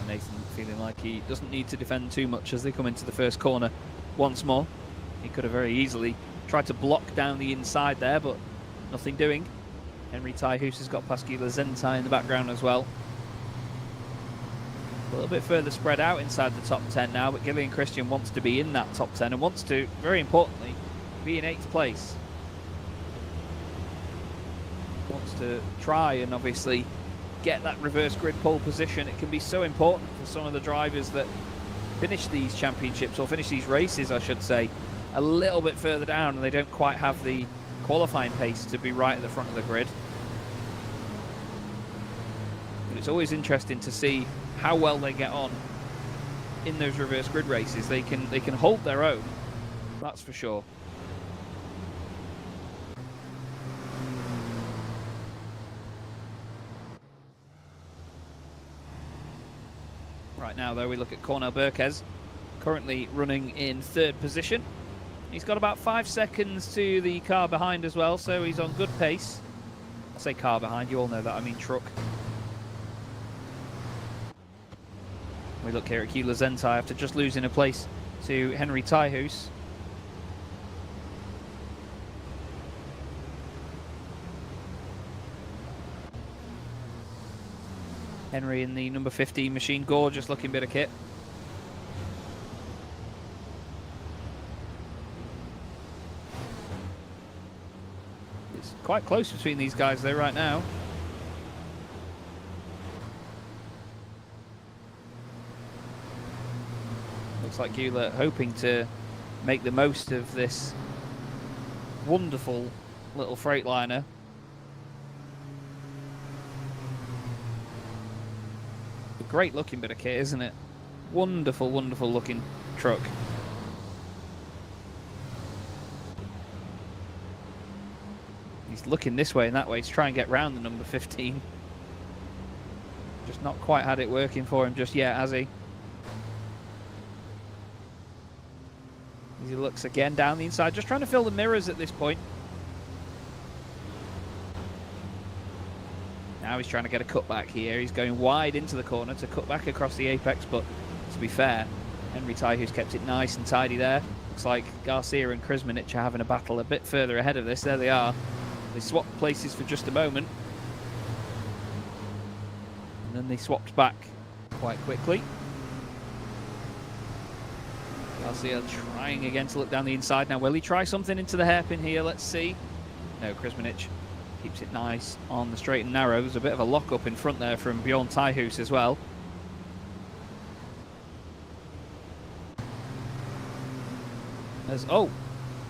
Nathan feeling like he doesn't need to defend too much as they come into the first corner once more. He could have very easily tried to block down the inside there, but nothing doing. Henry Tyhus has got past Gila Zentai in the background as well. A little bit further spread out inside the top 10 now, but Gillian Christian wants to be in that top 10 and wants to, very importantly, be in 8th place. Wants to try and obviously get that reverse grid pole position. It can be so important for some of the drivers that finish these championships, or finish these races I should say, a little bit further down, and they don't quite have the qualifying pace to be right at the front of the grid. But it's always interesting to see how well they get on in those reverse grid races. They can hold their own, that's for sure. Right now, though, we look at Cornel Burquez, currently running in 3rd position. He's got about 5 seconds to the car behind as well, so he's on good pace. I say car behind, you all know that, I mean truck. We look here at Gila Zentai after just losing a place to Henry Tyhus. Henry in the number 15 machine, gorgeous looking bit of kit. It's quite close between these guys though right now. Looks like Gula hoping to make the most of this wonderful little Freightliner. Great looking bit of kit, isn't it? Wonderful, wonderful looking truck. He's looking this way and that way to try and get round the number 15. Just not quite had it working for him just yet, has he? As he looks again down the inside, just trying to fill the mirrors at this point. Now he's trying to get a cutback here. He's going wide into the corner to cut back across the apex, but to be fair, Henry Tyhus kept it nice and tidy there. Looks like Garcia and Krizmanic are having a battle a bit further ahead of this. There they are. They swapped places for just a moment. And then they swapped back quite quickly. Garcia trying again to look down the inside. Now, will he try something into the hairpin here? Let's see. No, Krizmanic keeps it nice on the straight and narrow. There's a bit of a lock-up in front there from Bjorn Tyhus as well. Oh,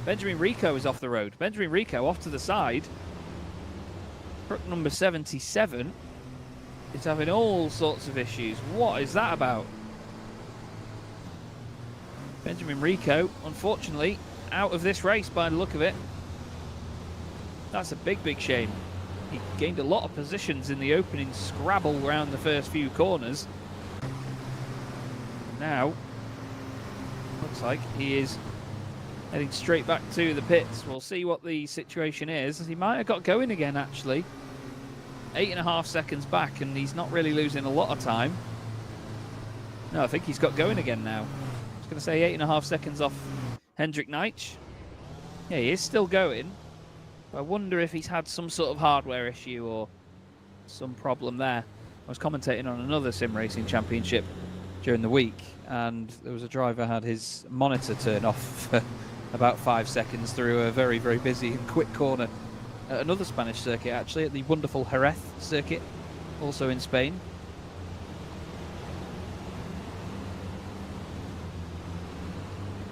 Benjamin Rico is off the road. Benjamin Rico off to the side. Truck number 77 is having all sorts of issues. What is that about? Benjamin Rico, unfortunately, out of this race by the look of it. That's a big, big shame. He gained a lot of positions in the opening scrabble around the first few corners. Now, looks like he is heading straight back to the pits. We'll see what the situation is. He might have got going again, actually. 8.5 seconds back, and he's not really losing a lot of time. No, I think he's got going again now. I was going to say 8.5 seconds off Hendrik Neitsch. Yeah, he is still going. I wonder if he's had some sort of hardware issue or some problem there. I was commentating on another sim racing championship during the week, and there was a driver had his monitor turned off for about 5 seconds through a very, very busy and quick corner at another Spanish circuit, actually, at the wonderful Jerez circuit, also in Spain.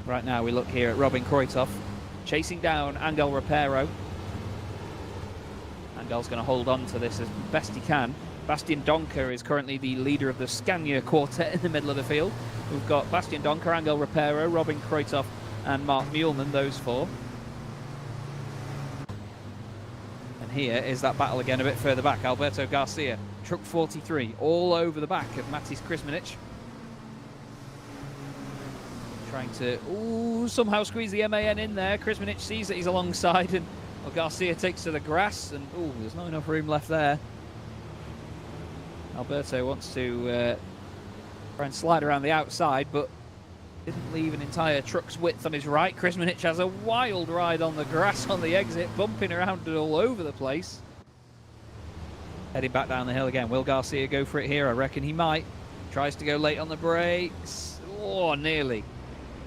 Right now we look here at Robin Kreutoff chasing down Angel Rapero. Angel's going to hold on to this as best he can. Bastian Donker is currently the leader of the Scania quartet in the middle of the field. We've got Bastian Donker, Angel Rapero, Robin Kreutoff and Mark Muehlmann, those four. And here is that battle again a bit further back. Alberto Garcia, truck 43, all over the back of Matis Krsmanic. Trying to somehow squeeze the MAN in there. Krsmanic sees that he's alongside, and Garcia takes to the grass, and there's not enough room left there. Alberto wants to try and slide around the outside, but didn't leave an entire truck's width on his right. Krsmanic has a wild ride on the grass on the exit, bumping around all over the place. Heading back down the hill again. Will Garcia go for it here? I reckon he might. Tries to go late on the brakes. Oh, nearly.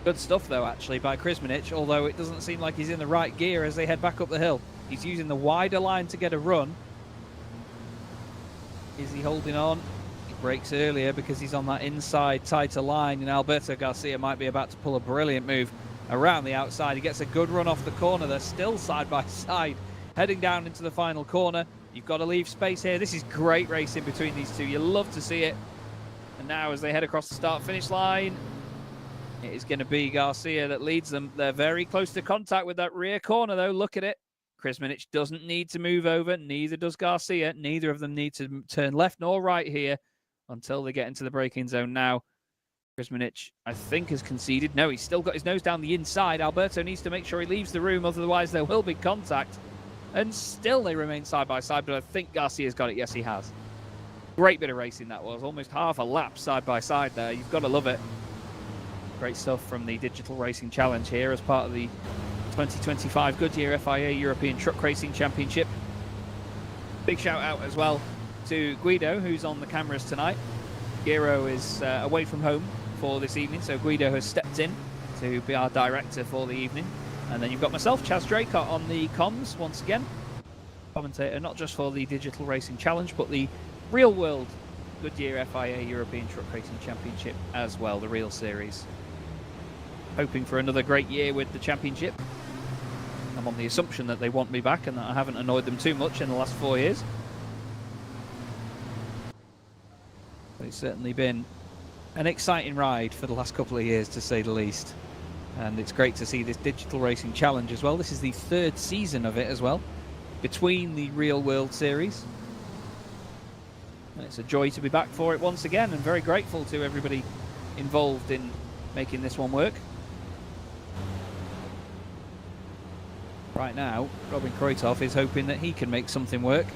Good stuff, though, actually, by Krsmanic, although it doesn't seem like he's in the right gear as they head back up the hill. He's using the wider line to get a run. Is he holding on? He brakes earlier because he's on that inside, tighter line, and Alberto Garcia might be about to pull a brilliant move around the outside. He gets a good run off the corner. They're still side by side, heading down into the final corner. You've got to leave space here. This is great racing between these two. You love to see it. And now as they head across the start-finish line, it is going to be Garcia that leads them. They're very close to contact with that rear corner, though. Look at it. Krsmanic doesn't need to move over. Neither does Garcia. Neither of them need to turn left nor right here until they get into the braking zone now. Krsmanic, I think, has conceded. No, he's still got his nose down the inside. Alberto needs to make sure he leaves the room, otherwise there will be contact. And still they remain side by side, but I think Garcia's got it. Yes, he has. Great bit of racing that was. Almost half a lap side by side there. You've got to love it. Great stuff from the Digital Racing Challenge here as part of the 2025 Goodyear FIA European Truck Racing Championship. Big shout out as well to Guido, who's on the cameras tonight. Giro is away from home for this evening, so Guido has stepped in to be our director for the evening. And then you've got myself, Chaz Draycott, on the comms once again. Commentator not just for the Digital Racing Challenge, but the real world Goodyear FIA European Truck Racing Championship as well, the real series. Hoping for another great year with the championship. I'm on the assumption that they want me back and that I haven't annoyed them too much in the last 4 years. But it's certainly been an exciting ride for the last couple of years, to say the least. And it's great to see this Digital Racing Challenge as well. This is the 3rd season of it as well, between the Real World Series. And it's a joy to be back for it once again, and very grateful to everybody involved in making this one work. Right now, Robin Kreutoff is hoping that he can make something work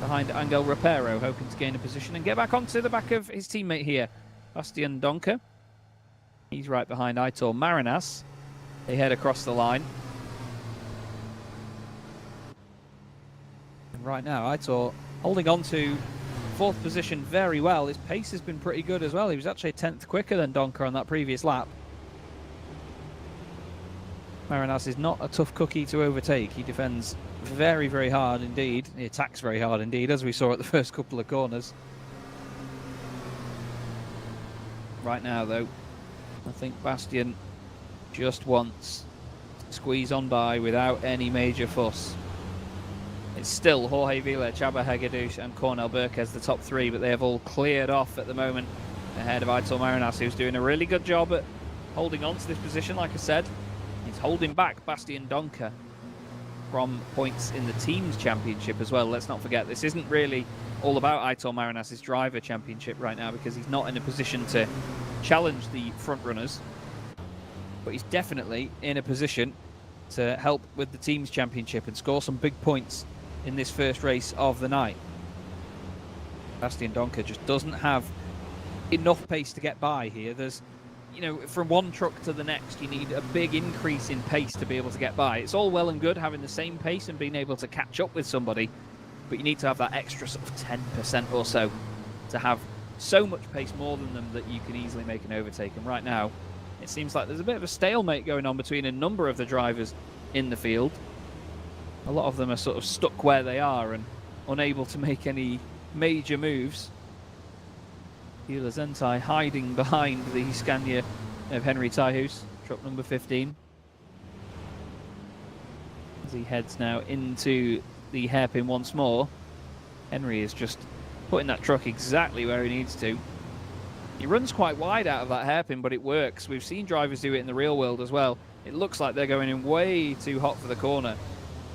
behind Angel Rapero, hoping to gain a position and get back onto the back of his teammate here, Bastian Donker. He's right behind Aitor Marinas. They head across the line. And right now, Aitor holding on to 4th position very well. His pace has been pretty good as well. He was actually a 10th quicker than Donker on that previous lap. Marinas is not a tough cookie to overtake. He defends very, very hard indeed. He attacks very hard indeed, as we saw at the first couple of corners. Right now, though, I think Bastian just wants to squeeze on by without any major fuss. It's still Jorge Vila, Chaba Hegedus and Cornel Burquez, the top 3, but they have all cleared off at the moment ahead of Aitor Marinas, who's doing a really good job at holding on to this position, like I said. He's holding back Bastian Donker from points in the Teams Championship as well. Let's not forget, this isn't really all about Aitor Marinas' Driver Championship right now, because he's not in a position to challenge the front runners. But he's definitely in a position to help with the Teams Championship and score some big points in this first race of the night. Bastian Donker just doesn't have enough pace to get by here. There's you know, from one truck to the next, you need a big increase in pace to be able to get by. It's all well and good having the same pace and being able to catch up with somebody, but you need to have that extra sort of 10% or so to have so much pace more than them that you can easily make an overtake. And right now, it seems like there's a bit of a stalemate going on between a number of the drivers in the field. A lot of them are sort of stuck where they are and unable to make any major moves. Gila Zentai hiding behind the Scania of Henry Taihus, truck number 15. As he heads now into the hairpin once more. Henry is just putting that truck exactly where he needs to. He runs quite wide out of that hairpin, but it works. We've seen drivers do it in the real world as well. It looks like they're going in way too hot for the corner,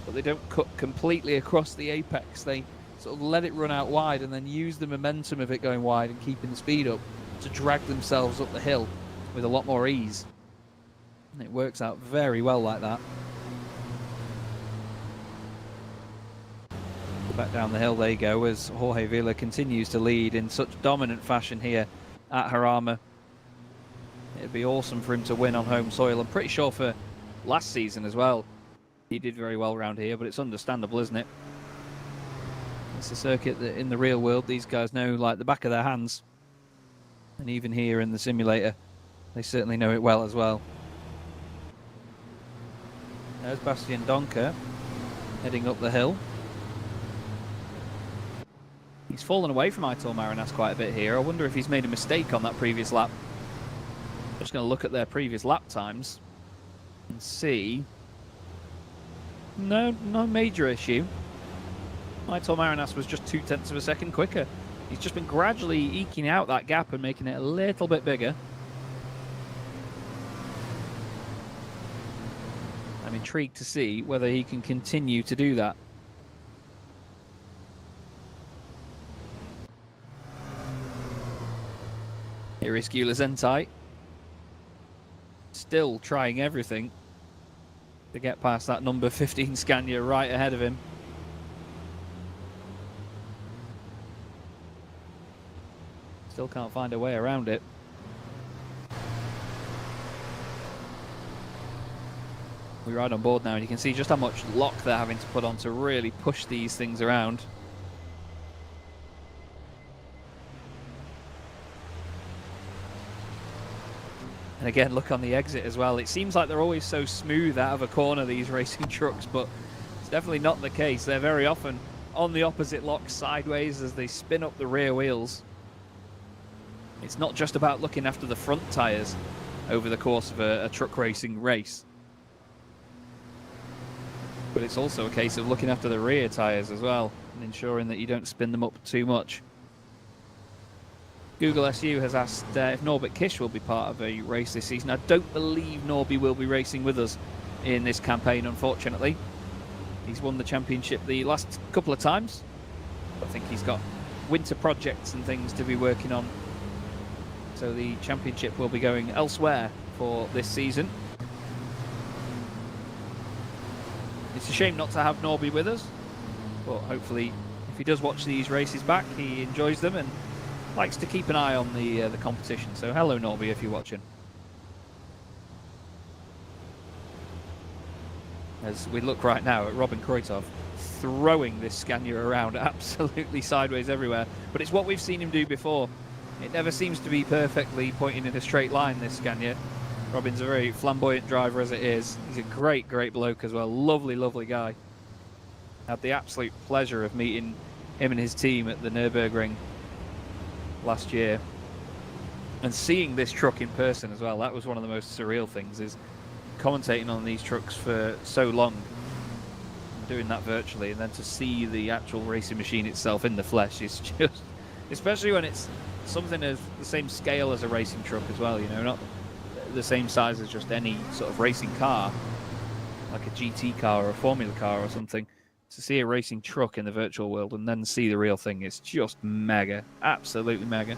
but they don't cut completely across the apex. They sort of let it run out wide and then use the momentum of it going wide and keeping the speed up to drag themselves up the hill with a lot more ease. And it works out very well like that. Back down the hill they go as Jorge Villa continues to lead in such dominant fashion here at Jarama. It'd be awesome for him to win on home soil. I'm pretty sure for last season as well, he did very well around here, but it's understandable, isn't it? It's a circuit that in the real world these guys know like the back of their hands. And even here in the simulator, they certainly know it well as well. There's Bastian Donker heading up the hill. He's fallen away from Aitor Marinas quite a bit here. I wonder if he's made a mistake on that previous lap. I'm just going to look at their previous lap times and see. No major issue. Aitor Marinas was just 0.2 of a second quicker. He's just been gradually eking out that gap and making it a little bit bigger. I'm intrigued to see whether he can continue to do that. Here is Gila Zentai. Still trying everything to get past that number 15 Scania right ahead of him. Still can't find a way around it. We ride on board now and you can see just how much lock they're having to put on to really push these things around. And again, look on the exit as well. It seems like they're always so smooth out of a corner, these racing trucks, but it's definitely not the case. They're very often on the opposite lock sideways as they spin up the rear wheels. It's not just about looking after the front tyres over the course of a truck racing race, but it's also a case of looking after the rear tyres as well and ensuring that you don't spin them up too much. Google SU has asked if Norbert Kish will be part of a race this season. I don't believe Norby will be racing with us in this campaign, unfortunately. He's won the championship the last couple of times. I think he's got winter projects and things to be working on. So the championship will be going elsewhere for this season. It's a shame not to have Norby with us, but hopefully if he does watch these races back, he enjoys them and likes to keep an eye on the competition. So hello Norby if you're watching. As we look right now at Robin Kroitov throwing this Scania around absolutely sideways everywhere, but it's what we've seen him do before. It never seems to be perfectly pointing in a straight line, this Scania. Robin's a very flamboyant driver as it is. He's a great bloke as well. Lovely guy. Had the absolute pleasure of meeting him and his team at the Nürburgring last year and seeing this truck in person as well. That was one of the most surreal things, is commentating on these trucks for so long, doing that virtually, and then to see the actual racing machine itself in the flesh is just, especially when it's something of the same scale as a racing truck as well, you know, not the same size as just any sort of racing car, like a GT car or a Formula car or something. To see a racing truck in the virtual world and then see the real thing is just mega, absolutely mega.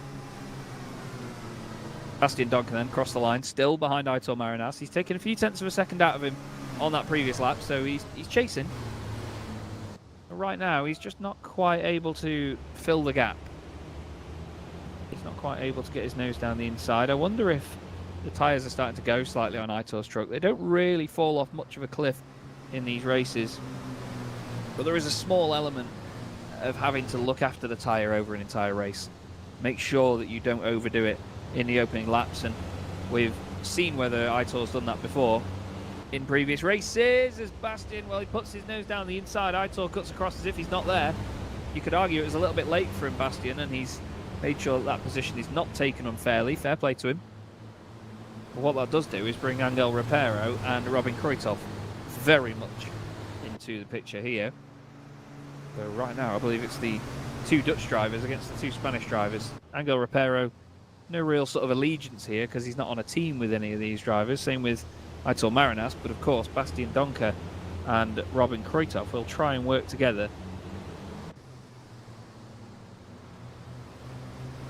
Bastian Donker then crossed the line, still behind Aitor Marinas. He's taken a few tenths of a second out of him on that previous lap, so he's chasing. But right now, he's just not quite able to fill the gap. He's not quite able to get his nose down the inside. I wonder if The tyres are starting to go slightly on Aitor's truck. They don't really fall off much of a cliff in these races, but there is a small element of having to look after the tyre over an entire race. Make sure that you don't overdo it in the opening laps, and we've seen whether Aitor's done that before in previous races. As Bastian, well, he puts his nose down the inside, Aitor cuts across as if he's not there. You could argue it was a little bit late for him, Bastian, and he's made sure that that position is not taken unfairly. Fair play to him. But what that does do is bring Angel Repero and Robin Kruithoff very much into the picture here. So right now, I believe it's the two Dutch drivers against the two Spanish drivers. Angel Repero, no real sort of allegiance here because he's not on a team with any of these drivers. Same with Aitor Marinas, but of course, Bastian Donker and Robin Kruithoff will try and work together.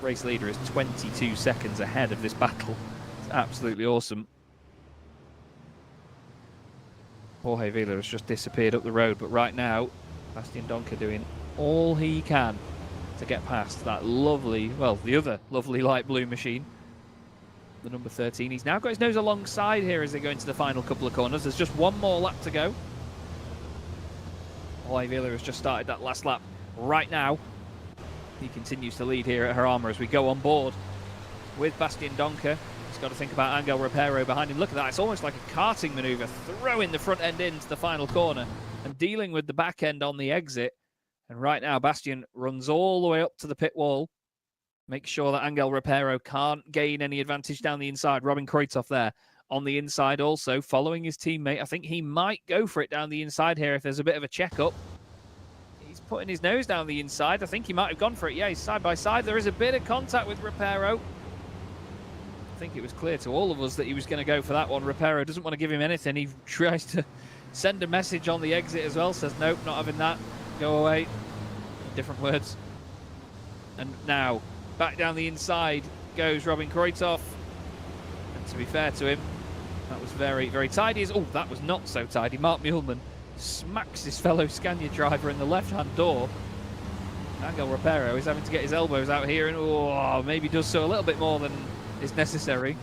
Race leader is 22 seconds ahead of this battle. It's absolutely awesome. Jorge Vila has just disappeared up the road, but right now, Bastian Donker doing all he can to get past that lovely, well, the other lovely light blue machine, the number 13. He's now got his nose alongside here as they go into the final couple of corners. There's just one more lap to go. Jorge Vila has just started that last lap right now. He continues to lead here at Jarama as we go on board with Bastian Donker. He's got to think about Angel Repero behind him. Look at that, it's almost like a karting manoeuvre, throwing the front end into the final corner and dealing with the back end on the exit. And right now, Bastian runs all the way up to the pit wall. Make sure that Angel Repero can't gain any advantage down the inside. Robin Kruithoff there on the inside also, following his teammate. I think he might go for it down the inside here if there's a bit of a check-up. He's putting his nose down the inside. I think he might have gone for it. Yeah, he's side by side. There is a bit of contact with Repero. I think it was clear to all of us that he was going to go for that one. Repero doesn't want to give him anything. He tries to send a message on the exit as well. Says, nope, not having that. Go away. Different words. And now, back down the inside goes Robin Kruithoff. And to be fair to him, that was very, very tidy. Oh, that was not so tidy. Mark Muhlmann smacks his fellow Scania driver in the left-hand door. Angel Repero is having to get his elbows out here and maybe does so a little bit more than is necessary.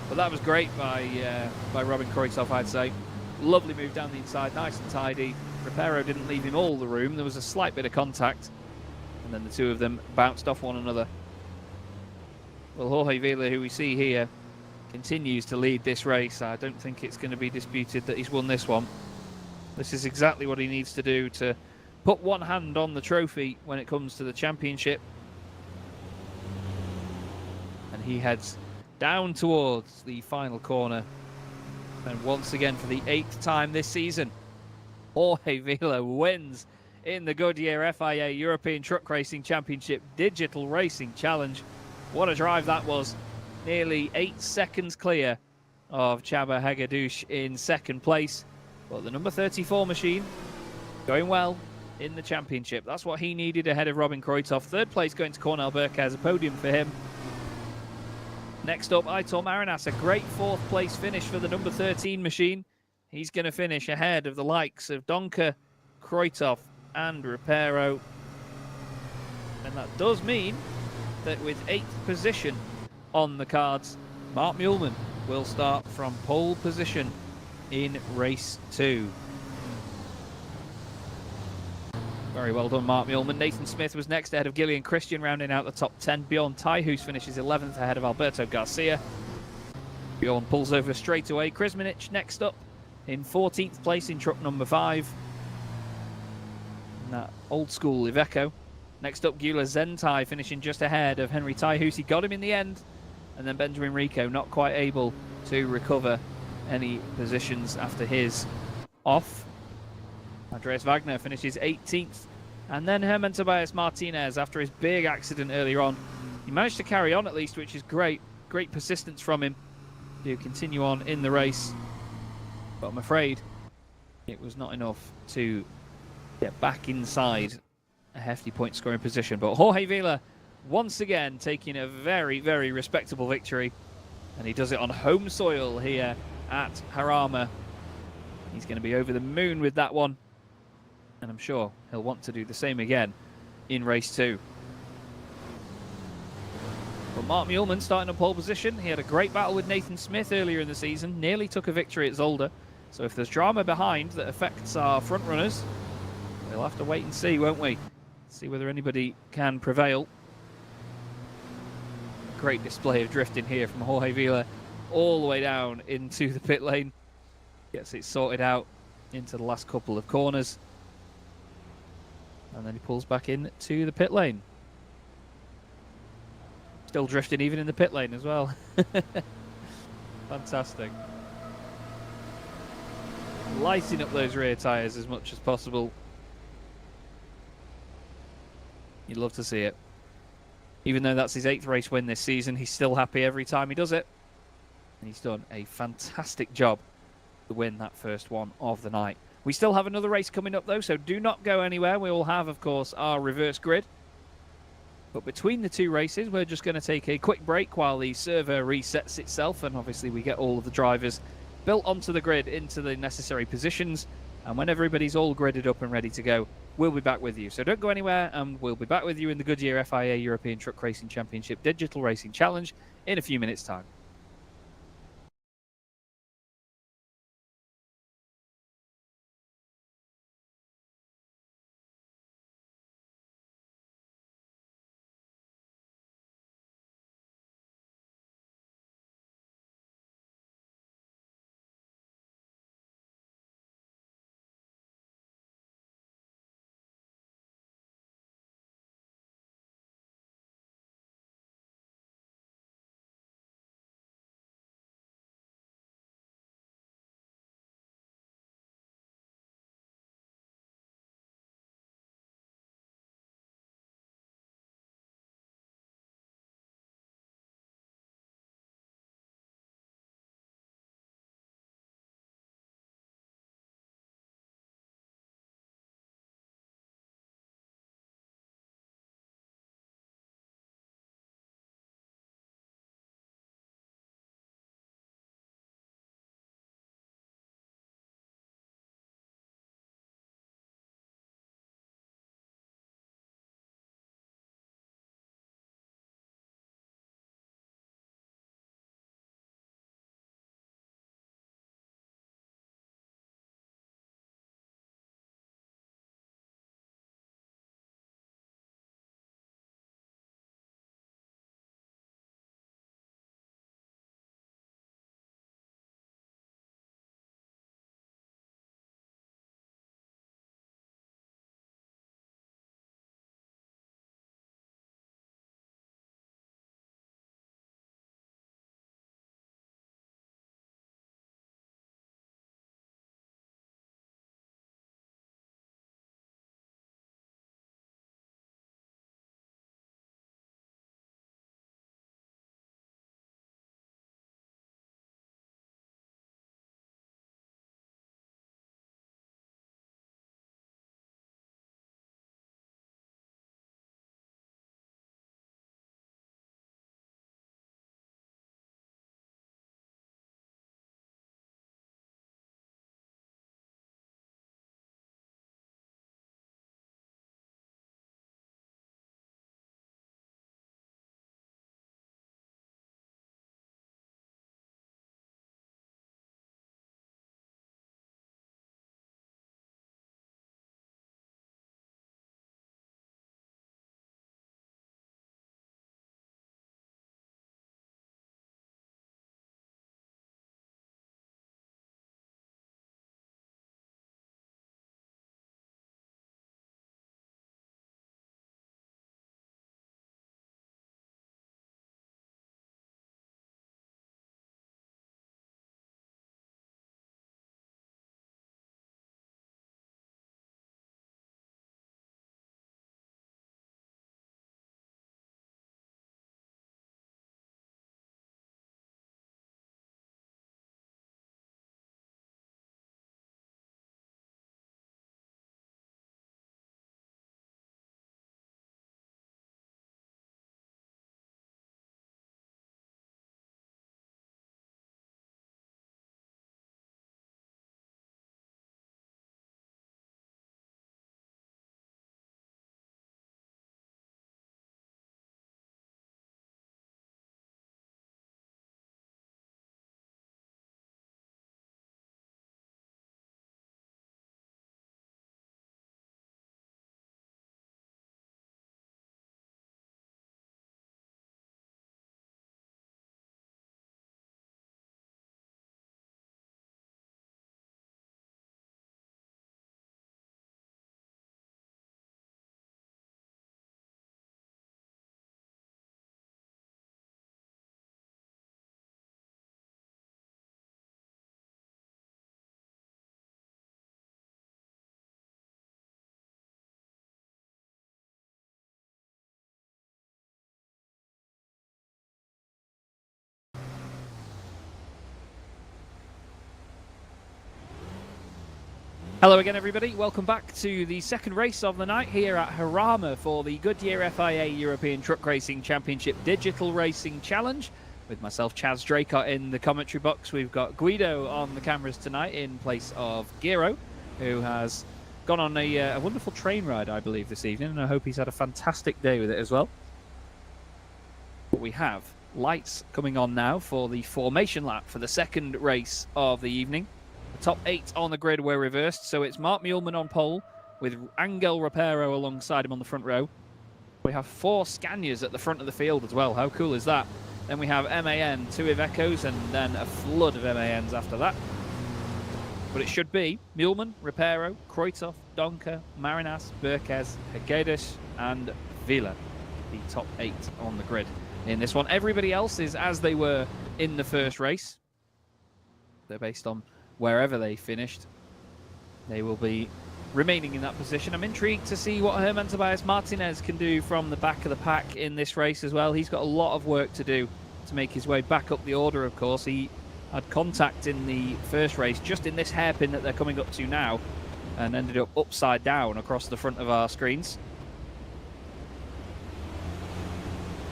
But that was great by Robin Kruithoff, I'd say. Lovely move down the inside, nice and tidy. Repero didn't leave him all the room. There was a slight bit of contact, and then the two of them bounced off one another. Well, Jorge Vila, who we see here, continues to lead this race. I don't think it's going to be disputed that he's won this one. This is exactly what he needs to do to put one hand on the trophy when it comes to the championship. And he heads down towards the final corner. And once again, for the 8th time this season, Jorge Vila wins in the Goodyear FIA European Truck Racing Championship Digital Racing Challenge. What a drive that was. Nearly 8 seconds clear of Csaba Hegedűs in second place. But the number 34 machine going well in the championship. That's what he needed ahead of Robin Kruithoff. Third place going to Cornel Burkes, a podium for him. Next up, Aitor Marinas, a great 4th place finish for the number 13 machine. He's going to finish ahead of the likes of Donker, Kruithoff and Repero. And that does mean that with 8th position on the cards, Mark Muhlmann will start from pole position in race 2. Very well done, Mark Muhlmann. Nathan Smith was next ahead of Gillian Christian, rounding out the top 10. Bjorn Teichhuis finishes 11th ahead of Alberto Garcia. Bjorn pulls over straight away. Krizmanic next up in 14th place in truck number 5. And that old school Iveco. Next up, Gyula Zentai finishing just ahead of Henry Teichhuis. He got him in the end. And then Benjamin Rico not quite able to recover any positions after his off. Andreas Wagner finishes 18th. And then Herman Tobias Martinez, after his big accident earlier on, he managed to carry on at least, which is great. Great persistence from him to continue on in the race. But I'm afraid it was not enough to get back inside a hefty point scoring position. But Jorge Vila, once again, taking a very, very respectable victory. And he does it on home soil here at Jarama. He's going to be over the moon with that one. And I'm sure he'll want to do the same again in race 2. But Mark Muehlman starting on pole position. He had a great battle with Nathan Smith earlier in the season, nearly took a victory at Zolder. So if there's drama behind that affects our front runners, we'll have to wait and see, won't we? See whether anybody can prevail. Great display of drifting here from Jorge Vila all the way down into the pit lane. Gets it sorted out into the last couple of corners. And then he pulls back in to the pit lane. Still drifting even in the pit lane as well. Fantastic. Lighting up those rear tyres as much as possible. You'd love to see it. Even though that's his 8th race win this season, he's still happy every time he does it. And he's done a fantastic job to win that first one of the night. We still have another race coming up though, so do not go anywhere. We will have, of course, our reverse grid. But between the two races, we're just going to take a quick break while the server resets itself, and obviously we get all of the drivers built onto the grid into the necessary positions. And when everybody's all gridded up and ready to go, we'll be back with you. So don't go anywhere, and we'll be back with you in the Goodyear FIA European Truck Racing Championship Digital Racing Challenge in a few minutes' time. Hello again, everybody. Welcome back to the second race of the night here at Jarama for the Goodyear FIA European Truck Racing Championship Digital Racing Challenge. With myself, Chaz Draycott, in the commentary box. We've got Guido on the cameras tonight in place of Giro, who has gone on a wonderful train ride, I believe, this evening, and I hope he's had a fantastic day with it as well. But we have lights coming on now for the formation lap for the second race of the evening. The top 8 on the grid were reversed, so it's Mark Muehlmann on pole with Angel Rapero alongside him on the front row. We have 4 Scanias at the front of the field as well. How cool is that? Then we have MAN, 2 Ivecos, and then a flood of MANs after that. But it should be Muehlmann, Rapero, Kruithoff, Donker, Marinas, Berquez, Hegedus, and Vila, the top 8 on the grid in this one. Everybody else is as they were in the first race. They're based on wherever they finished. They will be remaining in that position. I'm intrigued to see what Herman Tobias Martinez can do from the back of the pack in this race as well. He's got a lot of work to do to make his way back up the order, of course. He had contact in the first race, just in this hairpin that they're coming up to now, and ended up upside down across the front of our screens.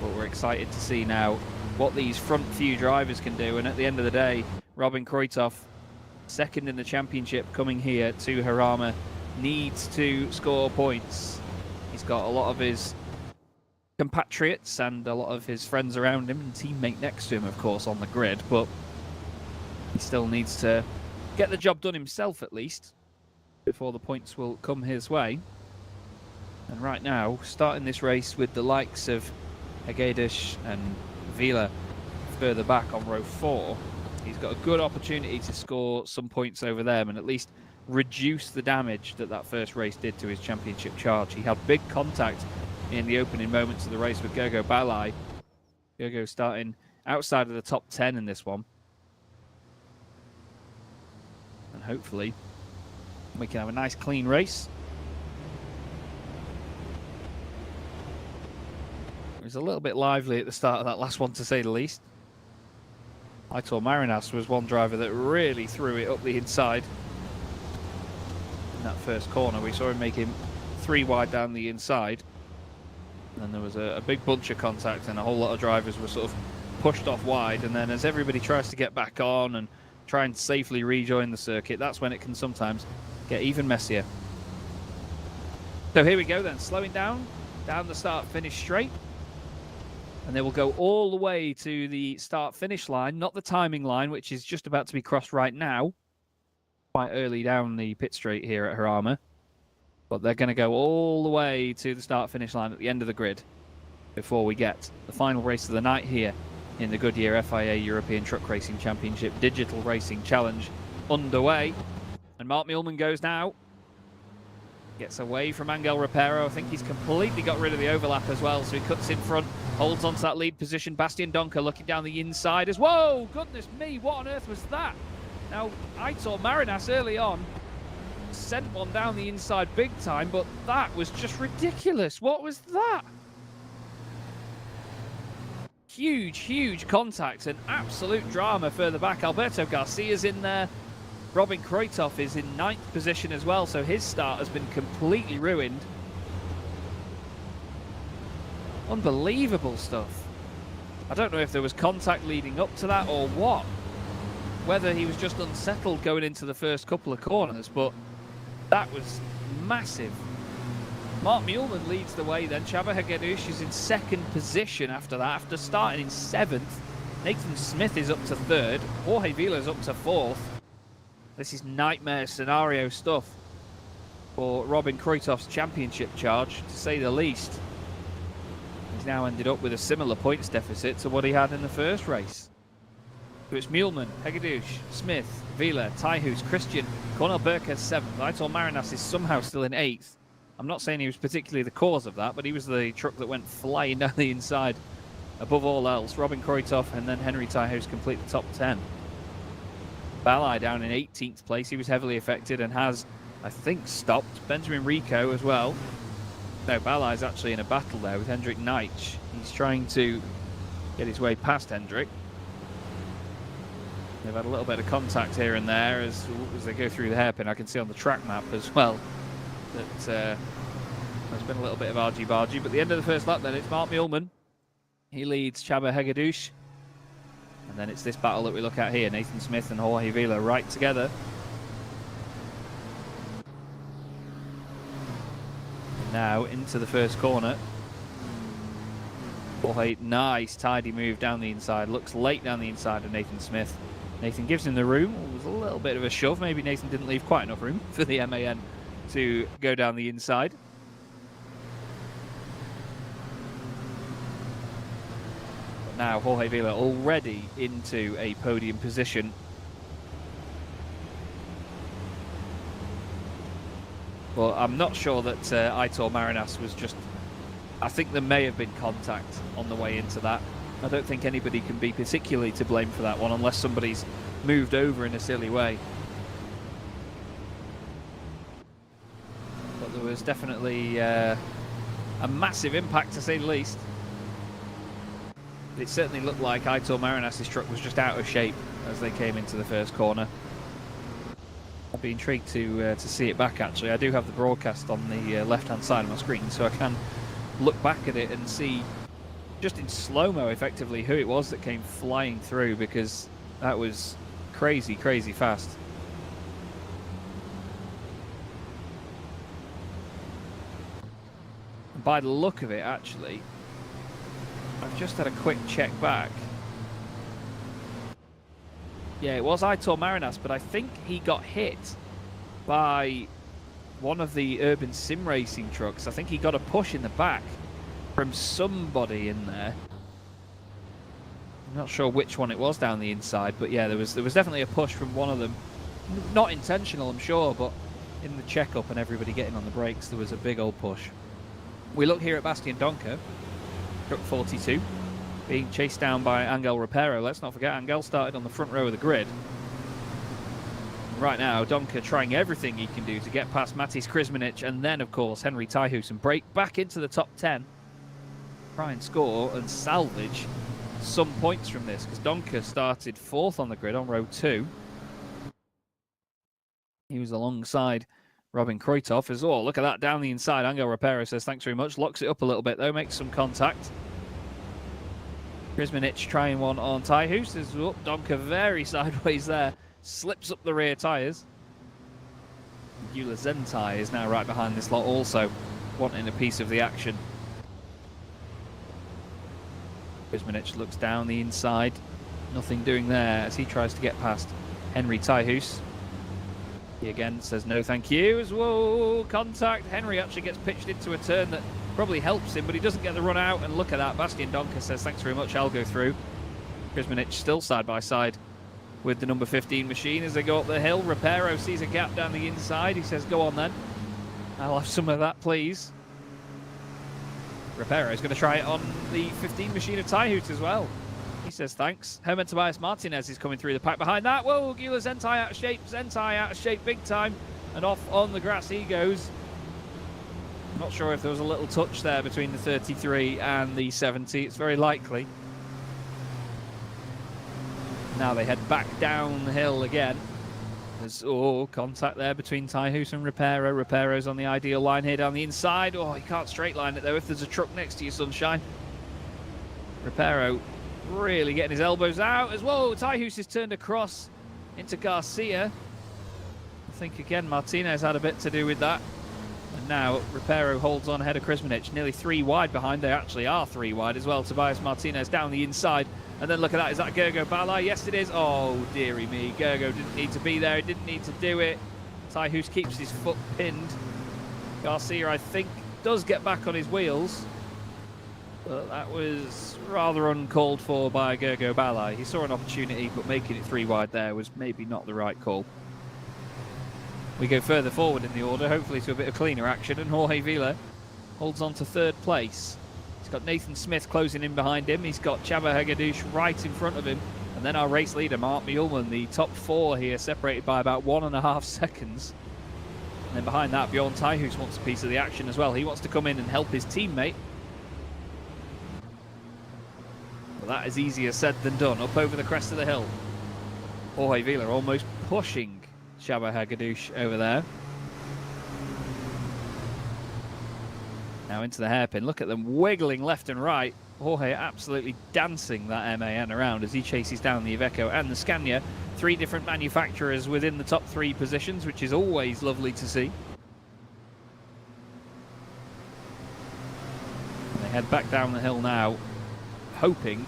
But we're excited to see now what these front few drivers can do, and at the end of the day, Robin Kruithoff, second in the championship, coming here to Jarama, needs to score points. He's got a lot of his compatriots and a lot of his friends around him, and teammate next to him, of course, on the grid, but he still needs to get the job done himself, at least, before the points will come his way. And right now, starting this race with the likes of Hegedus and Vila further back on row 4, he's got a good opportunity to score some points over them and at least reduce the damage that that first race did to his championship charge. He had big contact in the opening moments of the race with Gergo Balai. Gergo starting outside of the top 10 in this one. And hopefully we can have a nice clean race. It was a little bit lively at the start of that last one, to say the least. Aitor Marinas was one driver that really threw it up the inside in that first corner. We saw him make him 3 wide down the inside, and there was a big bunch of contact, and a whole lot of drivers were sort of pushed off wide. And then as everybody tries to get back on and try and safely rejoin the circuit, that's when it can sometimes get even messier. So here we go then, slowing down the start finish straight. And they will go all the way to the start-finish line, not the timing line, which is just about to be crossed right now. Quite early down the pit straight here at Jarama. But they're going to go all the way to the start-finish line at the end of the grid before we get the final race of the night here in the Goodyear FIA European Truck Racing Championship Digital Racing Challenge underway. And Mark Muehlmann goes now. Gets away from Angel Rapero. I think he's completely got rid of the overlap as well, so he cuts in front, holds onto that lead position. Bastian Donker looking down the inside as... Whoa, goodness me, what on earth was that? Now, Aitor Marinas early on sent one down the inside big time, but that was just ridiculous. What was that? Huge, huge contact and absolute drama further back. Alberto Garcia's in there. Robin Kruithoff is in 9th position as well, so his start has been completely ruined. Unbelievable stuff. I don't know if there was contact leading up to that or what. Whether he was just unsettled going into the first couple of corners, but that was massive. Mark Muehlmann leads the way then. Csaba Hegedus is in 2nd position after that, after starting in 7th. Nathan Smith is up to 3rd. Jorge Vila is up to 4th. This is nightmare scenario stuff for Robin Kruithoff's championship charge, to say the least. He's now ended up with a similar points deficit to what he had in the first race. So it's Muehlmann, Hegedus, Smith, Vila, Taihus, Christian, Cornel Berquez 7th. Aitor Marinas is somehow still in 8th. I'm not saying he was particularly the cause of that, but he was the truck that went flying down the inside above all else. Robin Kruithoff and then Henry Taihus complete the top 10. Balai down in 18th place. He was heavily affected and has, I think, stopped. Benjamin Rico as well. No, Balai's actually in a battle there with Hendrik Neitsch. He's trying to get his way past Hendrik. They've had a little bit of contact here and there as they go through the hairpin. I can see on the track map as well that there's been a little bit of argy-bargy. But at the end of the first lap then, it's Mark Muehlmann. He leads Csaba Hegedűs. And then it's this battle that we look at here. Nathan Smith and Jorge Vila right together. Now into the first corner. Jorge, nice tidy move down the inside. Looks late down the inside of Nathan Smith. Nathan gives him the room. It was a little bit of a shove. Maybe Nathan didn't leave quite enough room for the MAN to go down the inside. But now Jorge Vila already into a podium position. Well, I'm not sure that Aitor Marinas was just... I think there may have been contact on the way into that. I don't think anybody can be particularly to blame for that one unless somebody's moved over in a silly way. But there was definitely a massive impact, to say the least. It certainly looked like Aitor Marinas' truck was just out of shape as they came into the first corner. I'd be intrigued to see it back, actually. I do have the broadcast on the left-hand side of my screen, so I can look back at it and see just in slow-mo effectively who it was that came flying through, because that was crazy, crazy fast. And by the look of it, actually, I've just had a quick check back. Yeah, it was Aitor Marinas, but I think he got hit by one of the urban sim racing trucks. I think he got a push in the back from somebody in there. I'm not sure which one it was down the inside, but yeah, there was definitely a push from one of them. Not intentional, I'm sure, but in the checkup and everybody getting on the brakes, there was a big old push. We look here at Bastian Donker, truck 42, being chased down by Angel Repero. Let's not forget, Angel started on the front row of the grid. Right now, Donker trying everything he can do to get past Matis Krizmanic and then, of course, Henry Teichhuis and break back into the top 10. Try and score and salvage some points from this, because Donker started 4th on the grid on row 2. He was alongside Robin Kruithoff as well. Look at that down the inside. Angel Repero says thanks very much. Locks it up a little bit though, makes some contact. Krizmanic trying one on Teichhuis. Oh, Donker very sideways there. Slips up the rear tyres. Gyula Zentai is now right behind this lot also, wanting a piece of the action. Krizmanic looks down the inside. Nothing doing there as he tries to get past Henry Teichhuis. He again says no thank you as well. Contact. Henry actually gets pitched into a turn that probably helps him, but he doesn't get the run out. And look at that. Bastian Donker says thanks very much, I'll go through. Krizmanic still side by side with the number 15 machine as they go up the hill. Repero sees a gap down the inside. He says, go on then. I'll have some of that, please. Repero is going to try it on the 15 machine of Teichhuis as well. He says, thanks. Herman Tobias Martinez is coming through the pack behind that. Whoa, Gyula Zentai out of shape. Zentai out of shape big time. And off on the grass he goes. Not sure if there was a little touch there between the 33 and the 70. It's very likely. Now they head back down the hill again. There's contact there between Teichhuis and Repero. Repero's on the ideal line here down the inside. Oh, he can't straight line it though if there's a truck next to you, Sunshine. Repero really getting his elbows out as well. Teichhuis is turned across into Garcia. I think again Martinez had a bit to do with that. And now Repero holds on ahead of Krizmanic, nearly 3 wide behind. They actually are 3 wide as well. Tobias Martinez down the inside. And then look at that, is that Gergo Balai? Yes it is. Oh dearie me, Gergo didn't need to be there, he didn't need to do it. Teichhuis keeps his foot pinned. Garcia, I think, does get back on his wheels. But that was rather uncalled for by Gergo Balai. He saw an opportunity, but making it 3 wide there was maybe not the right call. We go further forward in the order, hopefully to a bit of cleaner action, and Jorge Vila holds on to 3rd place. He's got Nathan Smith closing in behind him. He's got Csaba Hegedűs right in front of him. And then our race leader, Mark Muehlmann, the top 4 here, separated by about 1.5 seconds. And then behind that, Bjorn Teichhuis wants a piece of the action as well. He wants to come in and help his teammate. But that is easier said than done. Up over the crest of the hill. Jorge Vila almost pushing Csaba Hegedűs over there. Now into the hairpin. Look at them wiggling left and right. Jorge absolutely dancing that MAN around as he chases down the Iveco and the Scania. 3 different manufacturers within the top 3 positions, which is always lovely to see. And they head back down the hill now, hoping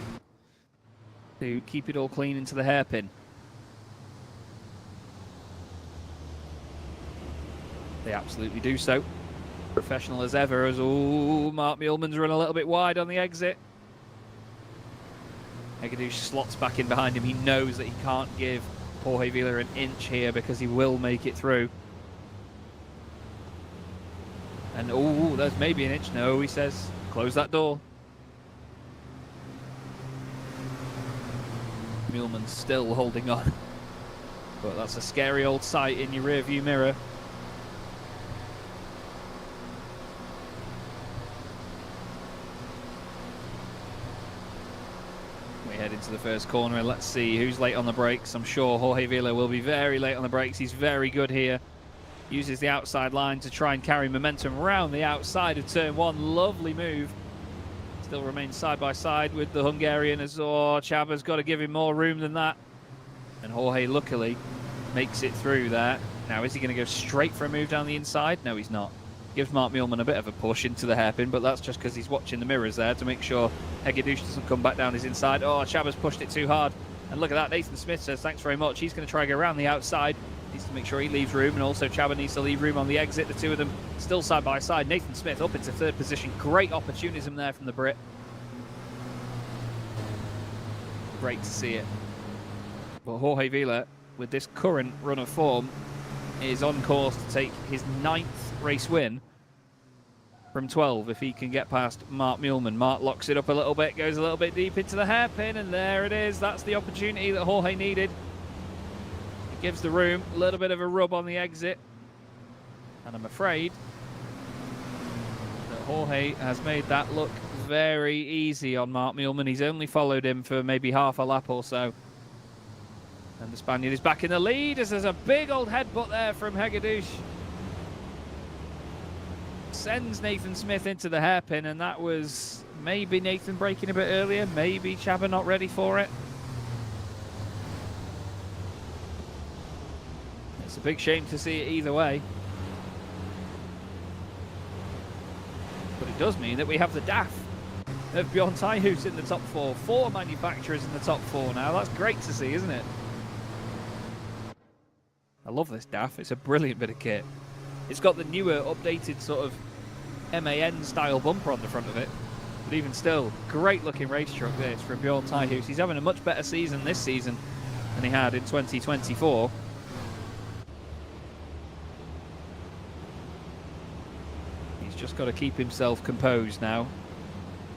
to keep it all clean into the hairpin. They absolutely do so. Professional as ever, as Mark Muehlmann's run a little bit wide on the exit. Hegedűs slots back in behind him. He knows that he can't give Jorge Vila an inch here because he will make it through. And there's maybe an inch. No, he says, close that door. Muehlmann's still holding on. But that's a scary old sight in your rear view mirror. Head into the first corner and let's see who's late on the brakes. I'm sure Jorge Vila will be very late on the brakes. He's very good here. Uses the outside line to try and carry momentum around the outside of turn 1. Lovely move. Still remains side by side with the Hungarian as Csaba's got to give him more room than that. And Jorge luckily makes it through there. Now is he going to go straight for a move down the inside? No, he's not. Gives Mark Muehlmann a bit of a push into the hairpin, but that's just because he's watching the mirrors there to make sure Hegedűs doesn't come back down his inside. Csaba's pushed it too hard. And look at that, Nathan Smith says thanks very much. He's going to try to go around the outside. Needs to make sure he leaves room, and also Csaba needs to leave room on the exit. The two of them still side by side. Nathan Smith up into 3rd position. Great opportunism there from the Brit. Great to see it. But Jorge Vila, with this current run of form, is on course to take his 9th race win from 12 if he can get past Mark Muehlmann. Mark locks it up a little bit, goes a little bit deep into the hairpin, and there it is. That's the opportunity that Jorge needed. It gives the room a little bit of a rub on the exit, and I'm afraid that Jorge has made that look very easy on Mark Muehlmann. He's only followed him for maybe half a lap or so. And the Spaniard is back in the lead as there's a big old headbutt there from Hegedűs. Sends Nathan Smith into the hairpin, and that was maybe Nathan braking a bit earlier, maybe Csaba not ready for it. It's a big shame to see it either way. But it does mean that we have the DAF of Bjorn Teichhuis in the top 4. 4 manufacturers in the top 4 now. That's great to see, isn't it? I love this DAF. It's a brilliant bit of kit. It's got the newer, updated sort of MAN style bumper on the front of it. But even still, great looking race truck this from Bjorn Teichhuis. He's having a much better season this season than he had in 2024. He's just got to keep himself composed now.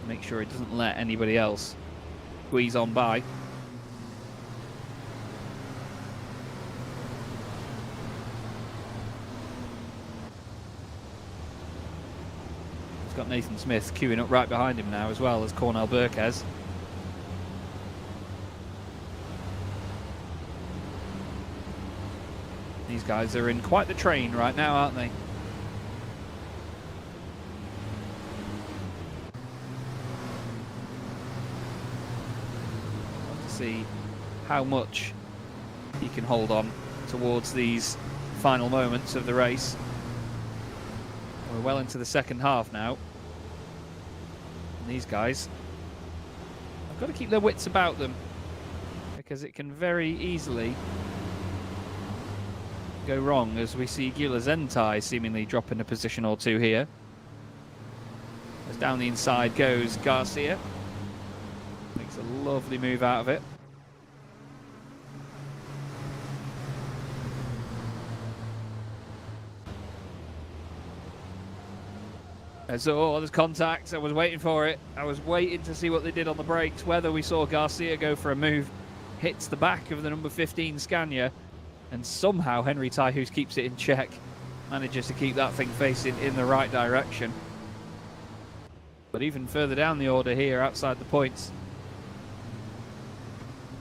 Make sure he doesn't let anybody else squeeze on by. Got Nathan Smith queuing up right behind him now, as well as Cornel Burquez. These guys are in quite the train right now, aren't they? Want to see how much he can hold on towards these final moments of the race. We're well into the second half now. And these guys have got to keep their wits about them, because it can very easily go wrong, as we see Gyula Zentai seemingly dropping a position or two here. As down the inside goes Garcia. Makes a lovely move out of it. There's contact. I was waiting for it. I was waiting to see what they did on the brakes. Whether we saw Garcia go for a move, hits the back of the number 15 Scania, and somehow Henry Teichhuis keeps it in check. Manages to keep that thing facing in the right direction. But even further down the order here, outside the points,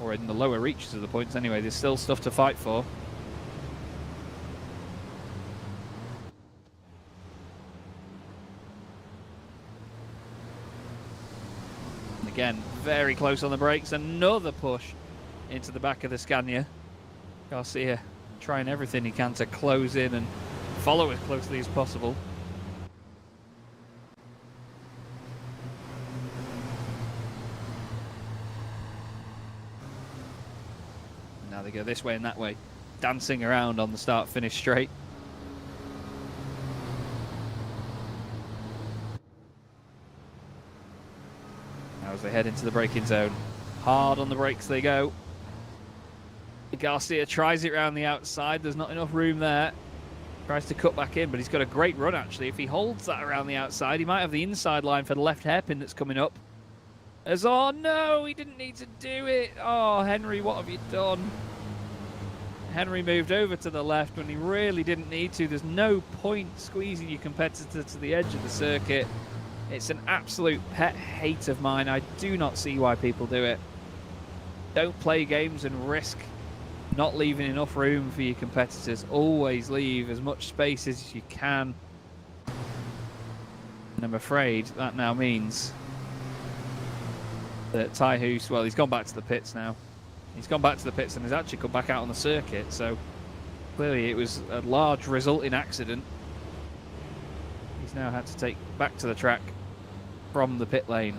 or in the lower reaches of the points anyway. There's still stuff to fight for. And again, very close on the brakes. Another push into the back of the Scania. Garcia trying everything he can to close in and follow as closely as possible. Now they go this way and that way, dancing around on the start-finish straight. Now as they head into the braking zone, hard on the brakes they go. Garcia tries it around the outside. There's not enough room there. Tries to cut back in, but he's got a great run actually. If he holds that around the outside, he might have the inside line for the left hairpin that's coming up. As oh no, he didn't need to do it. Oh, Henry, what have you done? Henry moved over to the left when he really didn't need to. There's no point squeezing your competitor to the edge of the circuit. It's an absolute pet hate of mine. I do not see why people do it. Don't play games and risk not leaving enough room for your competitors. Always leave as much space as you can. And I'm afraid that now means that Ty Hoos, well, he's gone back to the pits now. He's gone back to the pits and has actually come back out on the circuit. So clearly it was a large resulting accident. He's now had to take back to the track from the pit lane.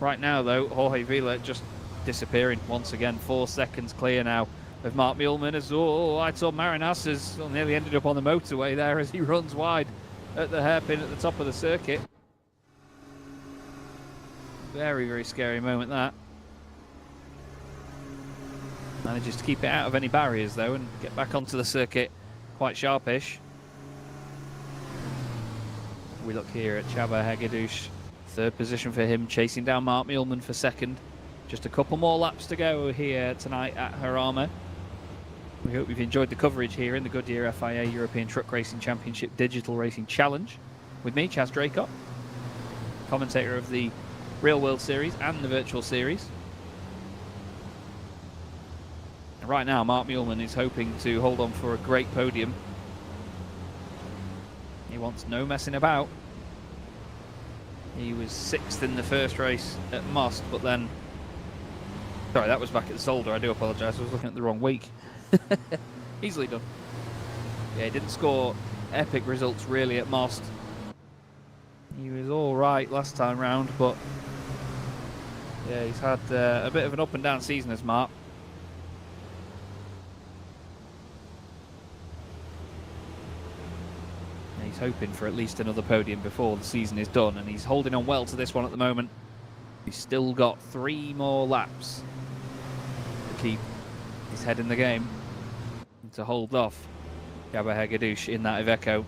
Right now, though, Jorge Vila just disappearing once again. 4 seconds clear now of Mark Muehlmann as Aitor Marinas has nearly ended up on the motorway there as he runs wide at the hairpin at the top of the circuit. Very, very scary moment that. Manages to keep it out of any barriers though and get back onto the circuit quite sharpish. We look here at Csaba Hegedűs, third position for him, chasing down Mark Muehlmann for second. Just a couple more laps to go here tonight at Jarama. We hope you've enjoyed the coverage here in the Goodyear FIA European Truck Racing Championship Digital Racing Challenge. With me, Chaz Draycott, commentator of the Real World Series and the Virtual Series. And right now, Mark Muehlmann is hoping to hold on for a great podium. He wants no messing about. He was 6th in the first race at Most, but then... Sorry, that was back at the Zolder. I do apologise. I was looking at the wrong week. Easily done. Yeah, he didn't score epic results really at Most. He was all right last time round, but yeah, he's had a bit of an up and down season as Mark. And he's hoping for at least another podium before the season is done, and he's holding on well to this one at the moment. He's still got 3 more laps to keep his head in the game and to hold off Csaba Hegedűs in that Iveco.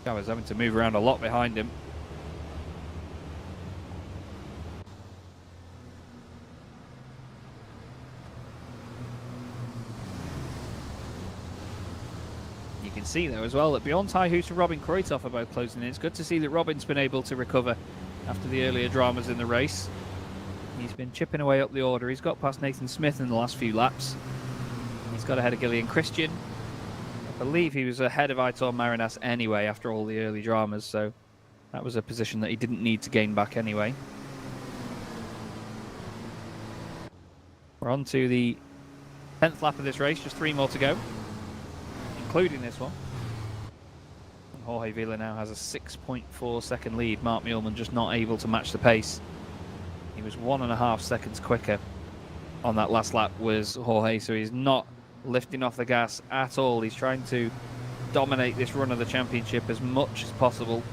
Csaba's having to move around a lot behind him. You can see though as well that beyond Ty Hoos and Robin Kreutzhoff are both closing in. It's good to see that Robin's been able to recover after the earlier dramas in the race. He's been chipping away up the order. He's got past Nathan Smith in the last few laps. He's got ahead of Gillian Christian. I believe he was ahead of Aitor Marinas anyway after all the early dramas, so that was a position that he didn't need to gain back anyway. We're on to the 10th lap of this race, just 3 more to go, including this one. And Jorge Vila now has a 6.4 second lead. Mark Muehlmann just not able to match the pace. He was 1.5 seconds quicker on that last lap was Jorge, so he's not lifting off the gas at all. He's trying to dominate this run of the championship as much as possible.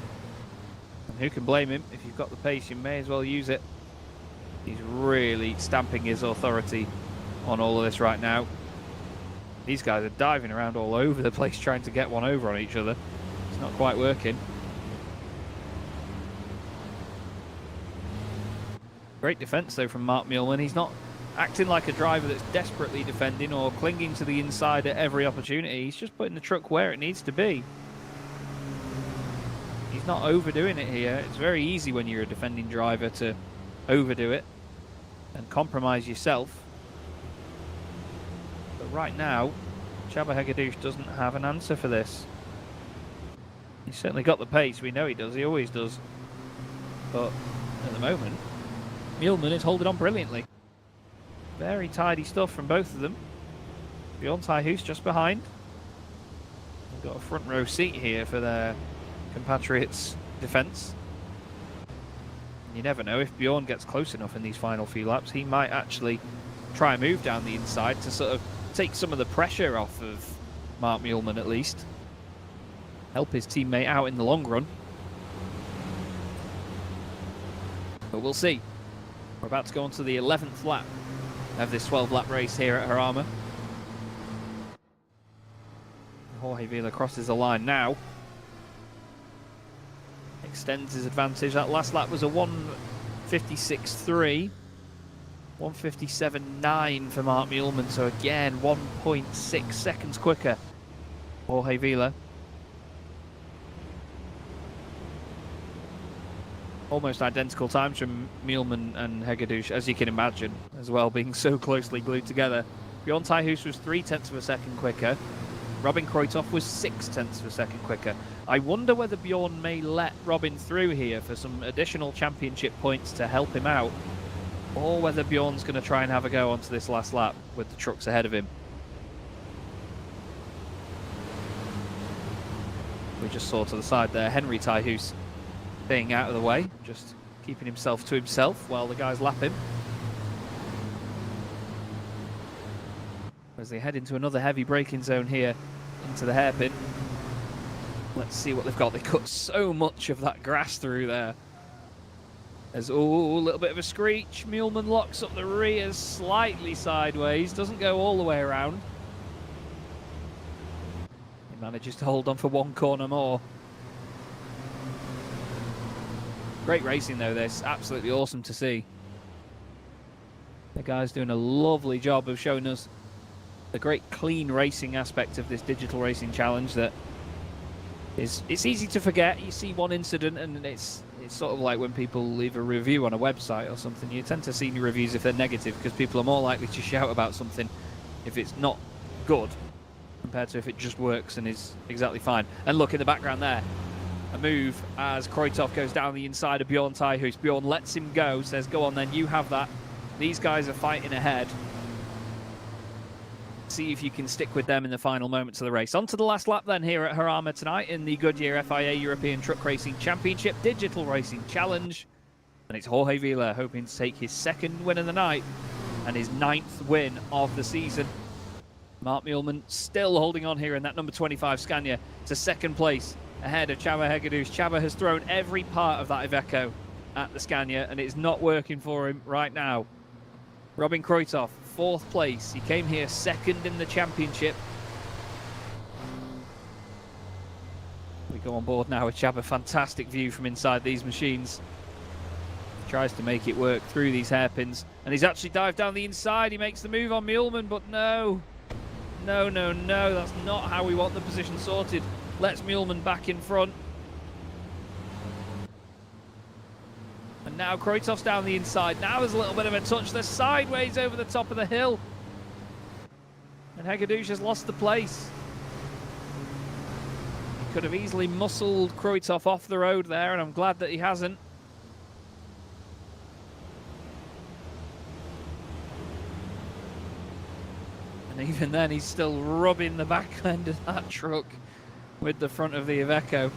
And who can blame him? If you've got the pace, you may as well use it. He's really stamping his authority on all of this right now. These guys are diving around all over the place trying to get one over on each other. It's not quite working. Great defence though from Mark Muehlmann. He's not acting like a driver that's desperately defending or clinging to the inside at every opportunity. He's just putting the truck where it needs to be. He's he's not overdoing it here. It's very easy when you're a defending driver to overdo it and compromise yourself. But right now, Csaba Hegedűs doesn't have an answer for this. He's certainly got the pace, we know he does, he always does. But at the moment, Mühlmann is holding on brilliantly. Very tidy stuff from both of them. Bjorn Teichhuis just behind. They've got a front row seat here for their compatriots' defence. You never know, if Bjorn gets close enough in these final few laps, he might actually try and move down the inside to sort of take some of the pressure off of Mark Mühlmann at least. Help his teammate out in the long run. But we'll see. We're about to go on to the 11th lap of this 12-lap race here at Jarama. Jorge Vila crosses the line now. Extends his advantage. That last lap was a 1:56.3. 1:57.9 for Mark Mühlmann. So again, 1.6 seconds quicker. Jorge Vila. Almost identical times from Mühlmann and Hegedűs, as you can imagine, as well, being so closely glued together. Bjorn Teichhuis was 0.3 of a second quicker. Robin Kreutzhoff was 0.6 of a second quicker. I wonder whether Bjorn may let Robin through here for some additional championship points to help him out, or whether Bjorn's going to try and have a go onto this last lap with the trucks ahead of him. We just saw to the side there Henry Teichhuis staying out of the way, just keeping himself to himself while the guys lap him. As they head into another heavy braking zone here into the hairpin. Let's see what they've got. They cut so much of that grass through there. There's a little bit of a screech. Mühlmann locks up the rear slightly sideways, doesn't go all the way around. He manages to hold on for one corner more. Great racing though, this. Absolutely awesome to see. The guy's doing a lovely job of showing us the great clean racing aspect of this digital racing challenge that is, it's easy to forget. You see one incident and it's sort of like when people leave a review on a website or something. You tend to see reviews if they're negative because people are more likely to shout about something if it's not good compared to if it just works and is exactly fine. And look in the background there, a move as Kreutzhoff goes down the inside of Bjorn Teichhuis. Bjorn lets him go, says go on then, you have that. These guys are fighting ahead. See if you can stick with them in the final moments of the race. On to the last lap then here at Jarama tonight in the Goodyear FIA European Truck Racing Championship Digital Racing Challenge. And it's Jorge Vila hoping to take his second win of the night and his 9th win of the season. Mark Mühlmann still holding on here in that number 25 Scania to second place ahead of Csaba Hegedűs. Csaba has thrown every part of that Iveco at the Scania and it's not working for him right now. Robin Kreutzhoff, 4th place. He came here second in the championship. We go on board now with Csaba. Fantastic view from inside these machines. He tries to make it work through these hairpins. And he's actually dived down the inside. He makes the move on Mühlmann, but no. No, no, no. That's not how we want the position sorted. Let's Mühlmann back in front. And now Kreutzhoff's down the inside. Now there's a little bit of a touch. They're sideways over the top of the hill. And Hegedűs has lost the place. He could have easily muscled Kreutzhoff off the road there, and I'm glad that he hasn't. And even then, he's still rubbing the back end of that truck with the front of the Iveco.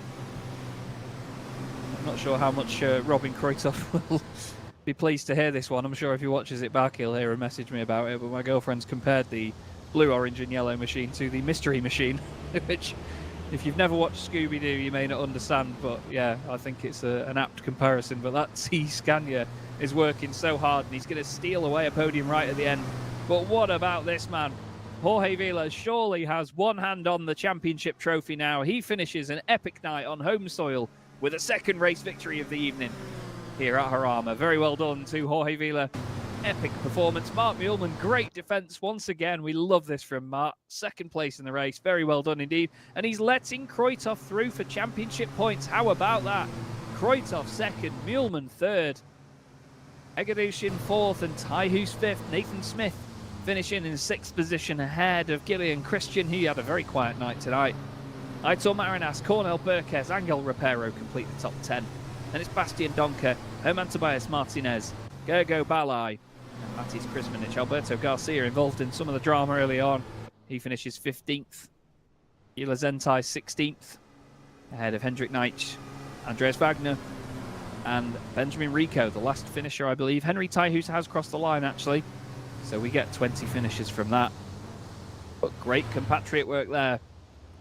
I'm not sure how much Robin Kreutzhoff will be pleased to hear this one. I'm sure if he watches it back, he'll hear a message me about it. But my girlfriend's compared the blue, orange and yellow machine to the mystery machine, which, if you've never watched Scooby-Doo, you may not understand. But yeah, I think it's an apt comparison. But that T Scania is working so hard, and he's going to steal away a podium right at the end. But what about this man? Jorge Vila surely has one hand on the championship trophy now. He finishes an epic night on home soil with a second race victory of the evening here at Jarama. Very well done to Jorge Vila epic performance. Mark Muehlmann, great defence once again. We love this from Mark. Second place in the race. Very well done indeed. And he's letting Kreutoff through for championship points. How about that? Kreutoff second, Muehlmann third. Hegedushin fourth and Tyhus fifth. Nathan Smith finishing in sixth position ahead of Gillian Christian. He had a very quiet night tonight. Aitor Marinas, Cornel Burkes, Angel Rapero complete the top 10. Then it's Bastian Donker, Herman Tobias Martinez, Gergo Balai, and Matis Krismanic. Alberto Garcia involved in some of the drama early on. He finishes 15th. Gila Zentai 16th, ahead of Hendrik Neitsch, Andreas Wagner, and Benjamin Rico, the last finisher, I believe. Henry Tyhus has crossed the line, actually, so we get 20 finishes from that. But great compatriot work there,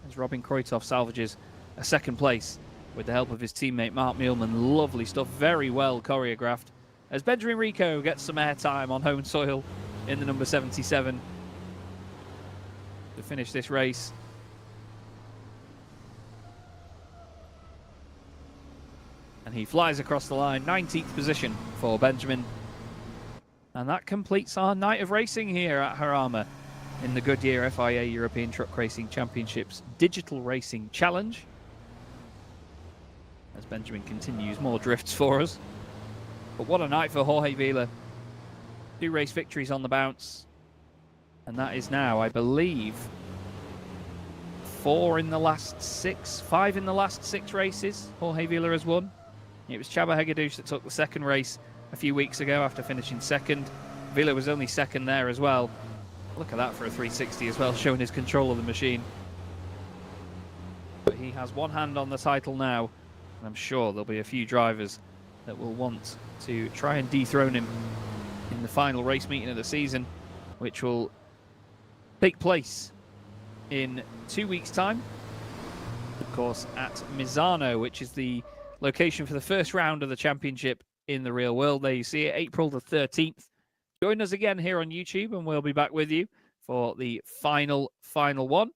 as Robin Kreutoff salvages a second place with the help of his teammate Mark Muehlmann. Lovely stuff, very well choreographed, as Benjamin Rico gets some airtime on home soil in the number 77 to finish this race. And he flies across the line, 19th position for Benjamin. And that completes our night of racing here at Jarama in the Goodyear FIA European Truck Racing Championships Digital Racing Challenge. As Benjamin continues more drifts for us. But what a night for Jorge Vila. 2 race victories on the bounce. And that is now, I believe, 5 in the last 6 races Jorge Vila has won. It was Csaba Hegedus that took the second race a few weeks ago after finishing second. Vila was only second there as well. Look at that for a 360 as well, showing his control of the machine. But he has one hand on the title now, and I'm sure there'll be a few drivers that will want to try and dethrone him in the final race meeting of the season, which will take place in 2 weeks' time. Of course, at Misano, which is the location for the first round of the championship in the real world. There you see it, April the 13th. Join us again here on YouTube, and we'll be back with you for the final one.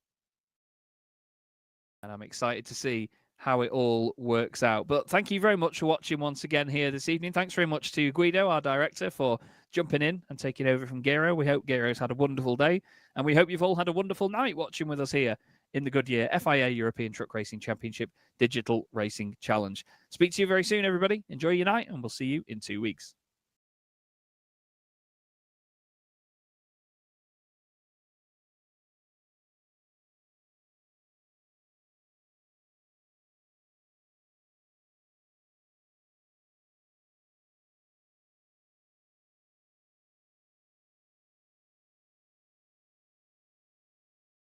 And I'm excited to see how it all works out. But thank you very much for watching once again here this evening. Thanks very much to Guido, our director, for jumping in and taking over from Gero. We hope Gero's had a wonderful day, and we hope you've all had a wonderful night watching with us here in the Goodyear FIA European Truck Racing Championship Digital Racing Challenge. Speak to you very soon, everybody. Enjoy your night, and we'll see you in 2 weeks.